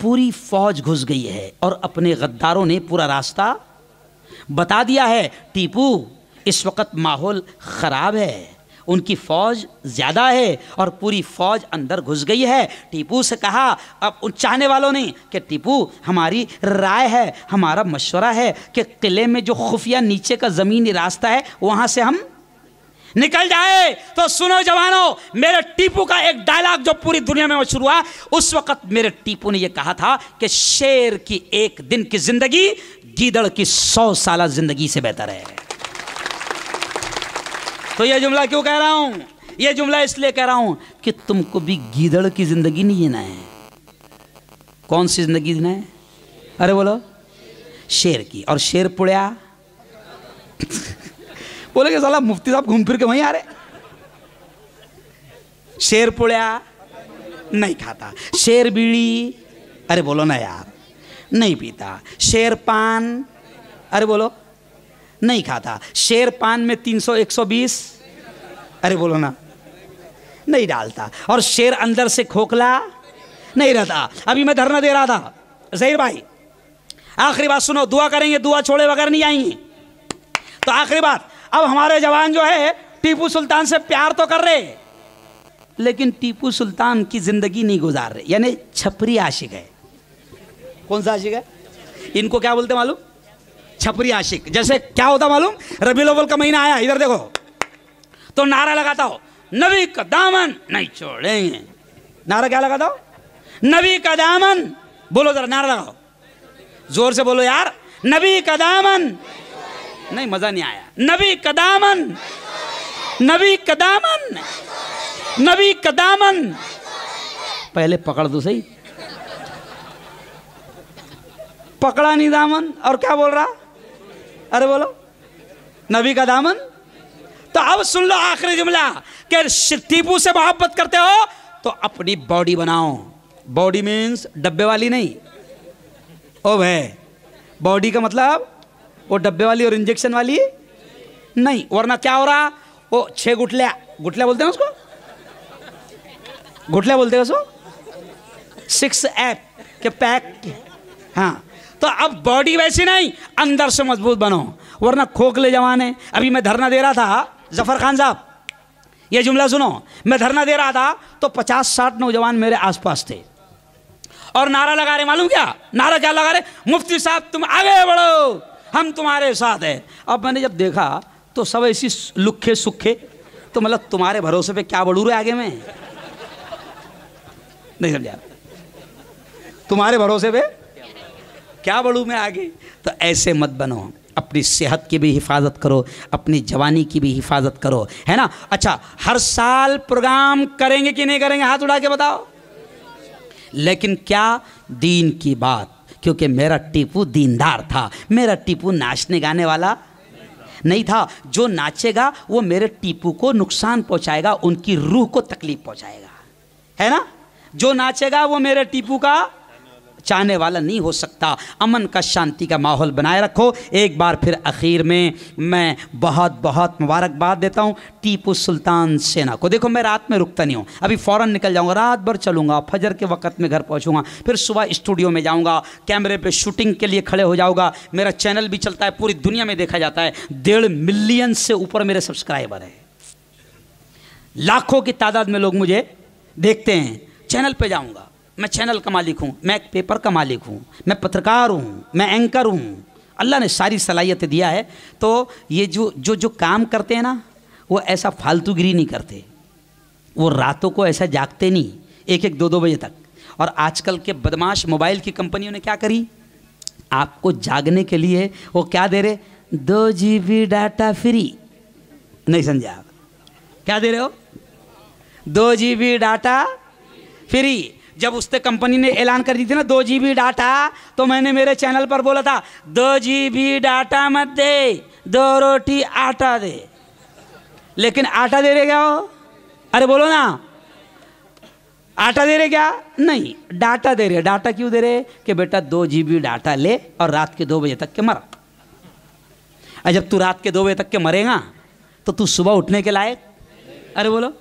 पूरी फौज घुस गई है और अपने गद्दारों ने पूरा रास्ता बता दिया है। टीपू इस वक्त माहौल खराब है, उनकी फौज ज्यादा है और पूरी फौज अंदर घुस गई है। टीपू से कहा अब उन चाहने वालों ने कि टीपू हमारी राय है, हमारा मशवरा है कि किले में जो खुफिया नीचे का जमीनी रास्ता है वहां से हम निकल जाए। तो सुनो जवानों, मेरे टीपू का एक डायलॉग जो पूरी दुनिया में मशहूर हुआ, उस वक्त मेरे टीपू ने यह कहा था कि शेर की एक दिन की जिंदगी गीदड़ की 100 साल जिंदगी से बेहतर है। तो यह जुमला क्यों कह रहा हूं? यह जुमला इसलिए कह रहा हूं कि तुमको भी गीदड़ की जिंदगी नहीं जीना है। कौन सी जिंदगी जीना है? अरे बोलो, शेर की। और शेर पुड़िया बोले कि साला मुफ्ती साहब घूम फिर के वहीं आ रहे। शेर पुड़िया नहीं खाता, शेर बीड़ी, अरे बोलो ना यार, नहीं पीता। शेर पान, अरे बोलो, नहीं खाता। शेर पान में 300 120, अरे बोलो ना, नहीं डालता। और शेर अंदर से खोखला नहीं रहता। अभी मैं धरना दे रहा था, ज़हीर भाई आखिरी बात सुनो, दुआ करेंगे, दुआ छोड़े बगैर नहीं आएंगे। तो आखिरी बात, अब हमारे जवान जो है टीपू सुल्तान से प्यार तो कर रहे, लेकिन टीपू सुल्तान की जिंदगी नहीं गुजार रहे, यानी छपरी आशिक है। कौन सा आशिक है? इनको क्या बोलते मालूम? छपरी आशिक। जैसे क्या होता मालूम? रबीउल अव्वल का महीना आया, इधर देखो, तो नारा लगाता हो, नबी का दामन नहीं छोड़ेंगे। नारा क्या लगाता हो? नबी का दामन। बोलो जरा, नारा लगाओ, जोर से बोलो यार, नबी का दामन। नहीं, मजा नहीं आया। नबी का दामन, नबी का दामन, नबी का दामन। पहले पकड़ दो सही। पकड़ा नहीं दामन और क्या बोल रहा? अरे बोलो, नबी का दामन। तो अब सुन लो आखिरी जुमला कि टीपू से मोहब्बत करते हो तो अपनी बॉडी बनाओ। बॉडी मीन्स डब्बे वाली नहीं। ओ भाई, बॉडी का मतलब वो डब्बे वाली और इंजेक्शन वाली नहीं, वरना क्या हो रहा? वो 6 गुठलिया, गुठलिया बोलते हैं उसको, गुठलिया बोलते हैं उसको, 6 ऐप के पैक। हाँ, तो अब बॉडी वैसी नहीं, अंदर से मजबूत बनो, वरना खोखले जवान है। अभी मैं धरना दे रहा था, जफर खान साहब ये जुमला सुनो, मैं धरना दे रहा था तो 50-60 नौजवान मेरे आसपास थे और नारा लगा रहे, मालूम क्या नारा क्या लगा रहे? मुफ्ती साहब तुम आगे बढ़ो, हम तुम्हारे साथ हैं। अब मैंने जब देखा तो सब ऐसी लुखे सुखे, तो मतलब तुम्हारे भरोसे पे क्या बढ़ू रहे आगे में? नहीं समझा? तुम्हारे भरोसे पे क्या बढ़ू मैं आगे? तो ऐसे मत बनो, अपनी सेहत की भी हिफाजत करो, अपनी जवानी की भी हिफाजत करो, है ना? अच्छा, हर साल प्रोग्राम करेंगे कि नहीं करेंगे? हाथ उठा के बताओ। लेकिन क्या दीन की बात, क्योंकि मेरा टीपू दीनदार था। मेरा टीपू नाचने गाने वाला नहीं था। जो नाचेगा वो मेरे टीपू को नुकसान पहुंचाएगा, उनकी रूह को तकलीफ पहुंचाएगा, है ना? जो नाचेगा वो मेरे टीपू का चाहने वाला नहीं हो सकता। अमन का, शांति का माहौल बनाए रखो। एक बार फिर आखिर में मैं बहुत बहुत मुबारकबाद देता हूँ टीपू सुल्तान सेना को। देखो, मैं रात में रुकता नहीं हूँ, अभी फ़ौरन निकल जाऊँगा, रात भर चलूँगा, फजर के वक्त में घर पहुँचूँगा, फिर सुबह स्टूडियो में जाऊँगा, कैमरे पे शूटिंग के लिए खड़े हो जाऊँगा। मेरा चैनल भी चलता है, पूरी दुनिया में देखा जाता है, 1.5 मिलियन से ऊपर मेरे सब्सक्राइबर हैं। लाखों की तादाद में लोग मुझे देखते हैं। चैनल पे जाऊंगा, मैं चैनल का मालिक हूँ, मैं एक पेपर का मालिक हूँ, मैं पत्रकार हूँ, मैं एंकर हूँ। अल्लाह ने सारी सलाहियतें दिया है। तो ये जो काम करते हैं ना, वो ऐसा फालतूगिरी नहीं करते, वो रातों को ऐसा जागते नहीं 1-1, 2-2 बजे तक। और आजकल के बदमाश मोबाइल की कंपनियों ने क्या करी, आपको जागने के लिए वो क्या दे रहे, 2 GB डाटा फ्री। नहीं समझा आप? क्या दे रहे हो? 2 GB डाटा फ्री। जब उसने कंपनी ने ऐलान कर दी थी ना 2 GB डाटा, तो मैंने मेरे चैनल पर बोला था 2 GB डाटा मत दे, 2 रोटी आटा दे। लेकिन आटा दे रहे क्या हो? अरे बोलो ना, आटा दे रहे क्या? नहीं, डाटा दे रहे। डाटा क्यों दे रहे? कि बेटा 2 GB डाटा ले और रात के 2 बजे तक के मर। और जब तू रात के 2 बजे तक के मरेगा तो तू सुबह उठने के लायक, अरे बोलो,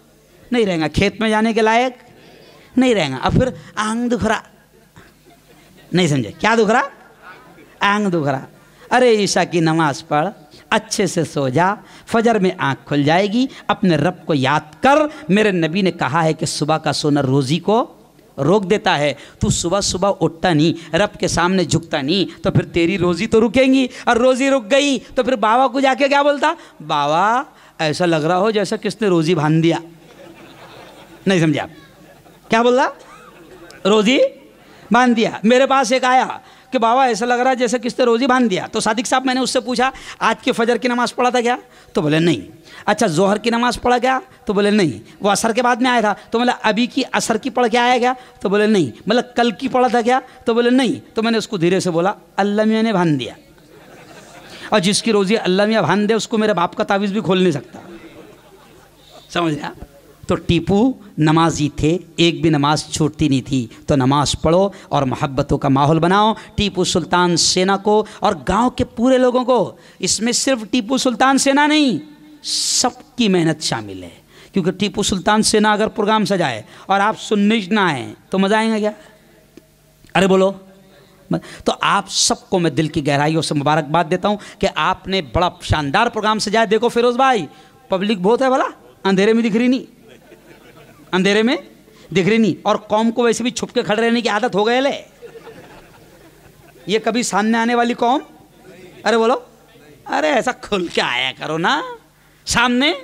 नहीं रहेगा। खेत में जाने के लायक नहीं रहेगा। अब फिर आंग दुख रहा, नहीं समझे? क्या दुख रहा? आंग दुख रहा। अरे ईशा की नमाज पढ़, अच्छे से सो जा, फजर में आंख खुल जाएगी, अपने रब को याद कर। मेरे नबी ने कहा है कि सुबह का सोना रोज़ी को रोक देता है। तू सुबह सुबह उठता नहीं, रब के सामने झुकता नहीं, तो फिर तेरी रोज़ी तो रुकेंगी। और रोज़ी रुक गई तो फिर बाबा को जाके क्या बोलता, बाबा ऐसा लग रहा हो जैसा किसने रोज़ी बांध दिया। नहीं समझे आप? क्या बोल रहा? रोज़ी बांध दिया। मेरे पास एक आया कि बाबा ऐसा लग रहा है जैसे किसने रोज़ी बांध दिया। तो सादिक साहब, मैंने उससे पूछा आज के फजर की नमाज़ पढ़ा था क्या? तो बोले नहीं। अच्छा जोहर की नमाज़ पढ़ा क्या? तो बोले नहीं। वो असर के बाद में आया था। तो मतलब अभी की असर की पढ़ के आया क्या? तो बोले नहीं। मतलब कल की पढ़ा था क्या? तो बोले नहीं। तो मैंने उसको धीरे से बोला, अल्लाह मियाँ ने बांध दिया। और जिसकी रोज़ी अल्लाह मियाँ बांध दे उसको मेरे बाप का तावीज़ भी खोल नहीं सकता। समझ गया? तो टीपू नमाजी थे, एक भी नमाज छूटती नहीं थी। तो नमाज पढ़ो और मोहब्बतों का माहौल बनाओ। टीपू सुल्तान सेना को और गांव के पूरे लोगों को, इसमें सिर्फ टीपू सुल्तान सेना नहीं, सबकी मेहनत शामिल है। क्योंकि टीपू सुल्तान सेना अगर प्रोग्राम सजाए और आप सुनने ना आए तो मज़ा आएगा क्या? अरे बोलो। तो आप सबको मैं दिल की गहराइयों से मुबारकबाद देता हूँ कि आपने बड़ा शानदार प्रोग्राम सजाया। देखो फिरोज़ भाई, पब्लिक बहुत है भला, अंधेरे में दिख रही नहीं, अंधेरे में दिख रही नहीं। और कौम को वैसे भी छुप के खड़े रहने की आदत हो गई ले। ये कभी सामने आने वाली कौम, अरे बोलो, अरे ऐसा खुल के आया करो ना, सामने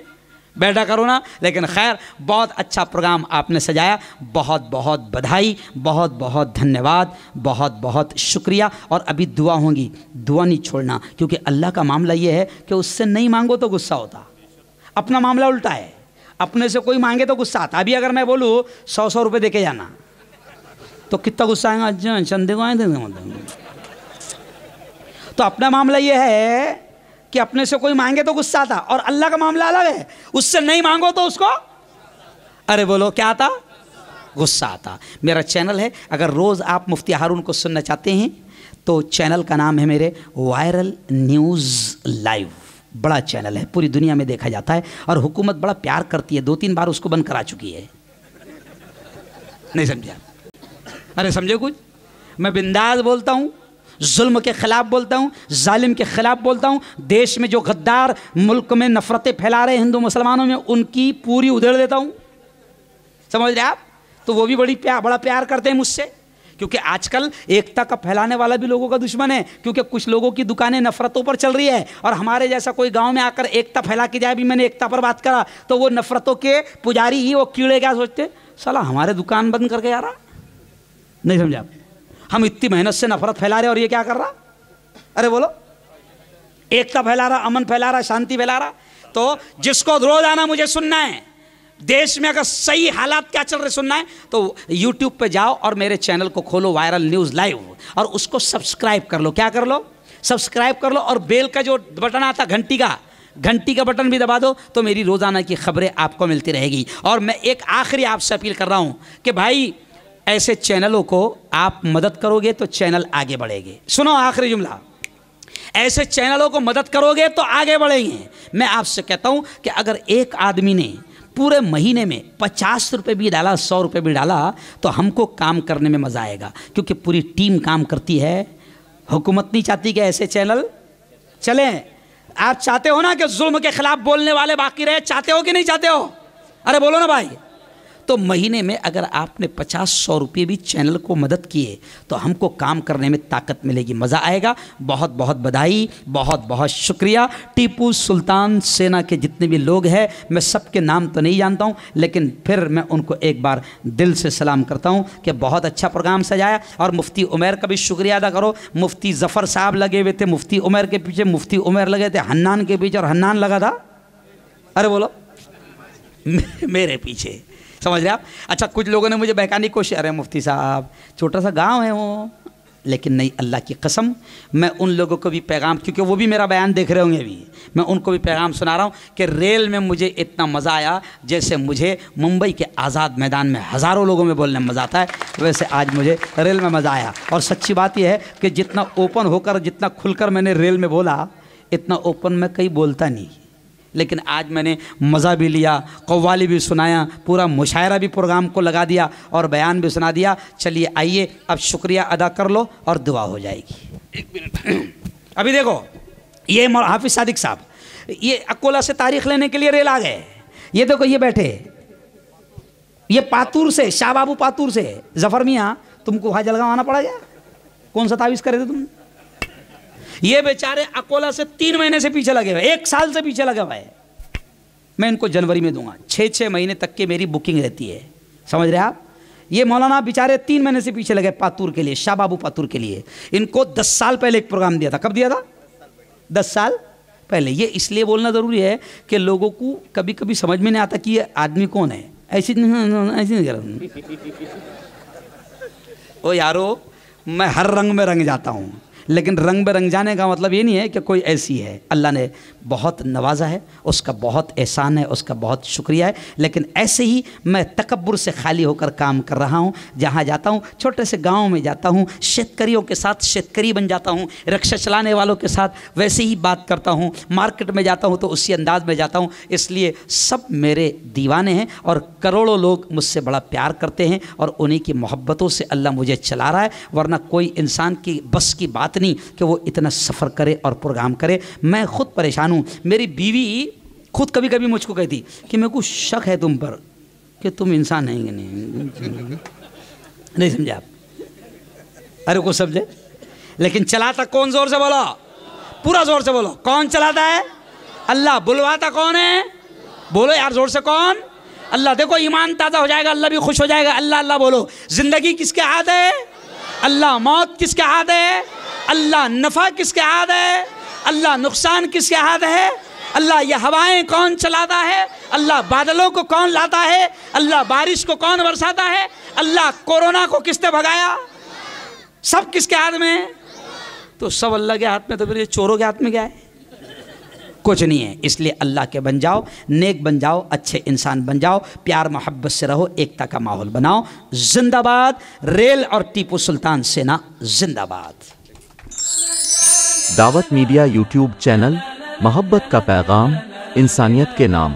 बैठा करो ना। लेकिन खैर, बहुत अच्छा प्रोग्राम आपने सजाया। बहुत बहुत बधाई, बहुत बहुत धन्यवाद, बहुत बहुत शुक्रिया। और अभी दुआ होंगी, दुआ नहीं छोड़ना, क्योंकि अल्लाह का मामला ये है कि उससे नहीं मांगो तो गुस्सा होता। अपना मामला उल्टा है, अपने से कोई मांगे तो गुस्सा आता। अभी अगर मैं बोलूँ 100 रुपये दे के जाना, तो कितना गुस्सा आएगा? अच्छा चंदे को आए थे। तो अपना मामला ये है कि अपने से कोई मांगे तो गुस्सा आता, और अल्लाह का मामला अलग है, उससे नहीं मांगो तो उसको, अरे बोलो क्या आता? गुस्सा आता। मेरा चैनल है, अगर रोज़ आप मुफ्ती हारून को सुनना चाहते हैं तो चैनल का नाम है मेरे वायरल न्यूज़ लाइव। बड़ा चैनल है, पूरी दुनिया में देखा जाता है, और हुकूमत बड़ा प्यार करती है। 2-3 बार उसको बंद करा चुकी है। नहीं समझा? अरे समझे कुछ? मैं बिंदास बोलता हूँ, जुल्म के खिलाफ बोलता हूँ, जालिम के खिलाफ बोलता हूँ। देश में जो गद्दार मुल्क में नफरतें फैला रहे हिंदू मुसलमानों में, उनकी पूरी उधेड़ देता हूँ। समझ रहे आप? तो वो भी बड़ा प्यार करते हैं मुझसे, क्योंकि आजकल एकता का फैलाने वाला भी लोगों का दुश्मन है। क्योंकि कुछ लोगों की दुकानें नफरतों पर चल रही है, और हमारे जैसा कोई गांव में आकर एकता फैला के जाए। भी मैंने एकता पर बात करा तो वो नफरतों के पुजारी ही, वो कीड़े क्या सोचते, साला हमारे दुकान बंद करके जा रहा। नहीं समझा आप? हम इतनी मेहनत से नफरत फैला रहे और ये क्या कर रहा? अरे बोलो, एकता फैला रहा, अमन फैला रहा, शांति फैला रहा। तो जिसको रोज आना मुझे सुनना है, देश में अगर सही हालात क्या चल रहे सुनना है, तो YouTube पे जाओ और मेरे चैनल को खोलो वायरल न्यूज़ लाइव, और उसको सब्सक्राइब कर लो। क्या कर लो? सब्सक्राइब कर लो। और बेल का जो बटन आता, घंटी का बटन भी दबा दो, तो मेरी रोज़ाना की खबरें आपको मिलती रहेगी। और मैं एक आखिरी आपसे अपील कर रहा हूँ कि भाई, ऐसे चैनलों को आप मदद करोगे तो चैनल आगे बढ़ेंगे। सुनो आखिरी जुमला, ऐसे चैनलों को मदद करोगे तो आगे बढ़ेंगे। मैं आपसे कहता हूँ कि अगर एक आदमी ने पूरे महीने में 50 रुपये भी डाला, 100 रुपये भी डाला, तो हमको काम करने में मज़ा आएगा, क्योंकि पूरी टीम काम करती है। हुकूमत नहीं चाहती कि ऐसे चैनल चलें। आप चाहते हो ना कि जुल्म के खिलाफ बोलने वाले बाकी रहे? चाहते हो कि नहीं चाहते हो? अरे बोलो ना भाई। तो महीने में अगर आपने 50-100 रुपये भी चैनल को मदद किए तो हमको काम करने में ताकत मिलेगी, मज़ा आएगा। बहुत बहुत बधाई, बहुत बहुत शुक्रिया। टीपू सुल्तान सेना के जितने भी लोग हैं, मैं सबके नाम तो नहीं जानता हूँ, लेकिन फिर मैं उनको एक बार दिल से सलाम करता हूँ कि बहुत अच्छा प्रोग्राम सजाया। और मुफ्ती उमर का भी शुक्रिया अदा करो। मुफ्ती ज़फ़र साहब लगे हुए थे मुफ्ती उमर के पीछे, मुफ्ती उमर लगे थे हन्नान के पीछे, और हन्नान लगा था, अरे बोलो, मेरे पीछे, समझ रहे आप। अच्छा, कुछ लोगों ने मुझे बहकाने की कोशिश, अरे मुफ्ती साहब छोटा सा गांव है वो, लेकिन नहीं, अल्लाह की कसम मैं उन लोगों को भी पैगाम, क्योंकि वो भी मेरा बयान देख रहे होंगे अभी, मैं उनको भी पैगाम सुना रहा हूँ कि रेल में मुझे इतना मज़ा आया जैसे मुझे मुंबई के आज़ाद मैदान में हज़ारों लोगों में बोलने में मज़ा आता है, वैसे आज मुझे रेल में मज़ा आया। और सच्ची बात यह है कि जितना ओपन होकर, जितना खुलकर मैंने रेल में बोला, इतना ओपन मैं कहीं बोलता नहीं। लेकिन आज मैंने मज़ा भी लिया, कव्वाली भी सुनाया, पूरा मुशायरा भी प्रोग्राम को लगा दिया और बयान भी सुना दिया। चलिए आइए अब शुक्रिया अदा कर लो और दुआ हो जाएगी। एक मिनट, अभी देखो ये हाफिज सादिक साहब ये अकोला से तारीख लेने के लिए रेल आ गए। ये देखो ये बैठे, ये पातूर से, शाह बाबू पातूर से। जफर मियाँ तुमको वहाँ जलगांव आना पड़ा गया, कौन सा तावीज़ करे थे तुम? ये बेचारे अकोला से 3 महीने से पीछे लगे हुए, 1 साल से पीछे लगे हुए। मैं इनको जनवरी में दूंगा, 6-6 महीने तक की मेरी बुकिंग रहती है, समझ रहे आप। ये मौलाना बेचारे 3 महीने से पीछे लगे पातूर के लिए, शाह बाबू पातूर के लिए। इनको 10 साल पहले एक प्रोग्राम दिया था। कब दिया था? 10 साल पहले। ये इसलिए बोलना ज़रूरी है कि लोगों को कभी कभी समझ में नहीं आता कि ये आदमी कौन है। ऐसी नहीं कर ओ यारो, मैं हर रंग में रंग जाता हूँ, लेकिन रंग में रंग जाने का मतलब ये नहीं है कि कोई ऐसी है। अल्लाह ने बहुत नवाजा है, उसका बहुत एहसान है, उसका बहुत शुक्रिया है। लेकिन ऐसे ही मैं तकब्बुर से खाली होकर काम कर रहा हूँ। जहाँ जाता हूँ, छोटे से गाँव में जाता हूँ, शेतकरियों के साथ शेतकरी बन जाता हूँ, रिक्शा चलाने वालों के साथ वैसे ही बात करता हूँ, मार्केट में जाता हूँ तो उसी अंदाज में जाता हूँ। इसलिए सब मेरे दीवाने हैं और करोड़ों लोग मुझसे बड़ा प्यार करते हैं और उन्हीं की मोहब्बतों से अल्लाह मुझे चला रहा है। वरना कोई इंसान की बस की बात नहीं कि वो इतना सफ़र करे और प्रोग्राम करे। मैं खुद परेशान हूँ। मेरी बीवी खुद कभी कभी मुझको कहती कि मेरे को शक है तुम पर कि तुम इंसान हैं कि नहीं समझे आप? अरे को समझे, लेकिन चलाता कौन? जोर से बोलो, पूरा जोर से बोलो, कौन चलाता है? अल्लाह। बुलवाता कौन है? बोलो यार जोर से, कौन? अल्लाह। देखो ईमान ताज़ा हो जाएगा, अल्लाह भी खुश हो जाएगा। अल्लाह अल्लाह बोलो। जिंदगी किसके हाथ है? अल्लाह। मौत किसके हाथ है? अल्लाह। नफ़ा किसके हाथ है? अल्लाह। नुकसान किसके हाथ है? अल्लाह। ये हवाएं कौन चलाता है? अल्लाह। बादलों को कौन लाता है? अल्लाह। बारिश को कौन बरसाता है? अल्लाह। कोरोना को किसने भगाया? सब किसके हाथ में है? तो सब अल्लाह के हाथ में। तो फिर ये चोरों के हाथ में क्या है? कुछ नहीं है। इसलिए अल्लाह के बन जाओ, नेक बन जाओ, अच्छे इंसान बन जाओ, प्यार मोहब्बत से रहो, एकता का माहौल बनाओ। जिंदाबाद रेल और टीपू सुल्तान सेना जिंदाबाद। दावत मीडिया यूट्यूब चैनल, मोहब्बत का पैगाम, इंसानियत के नाम।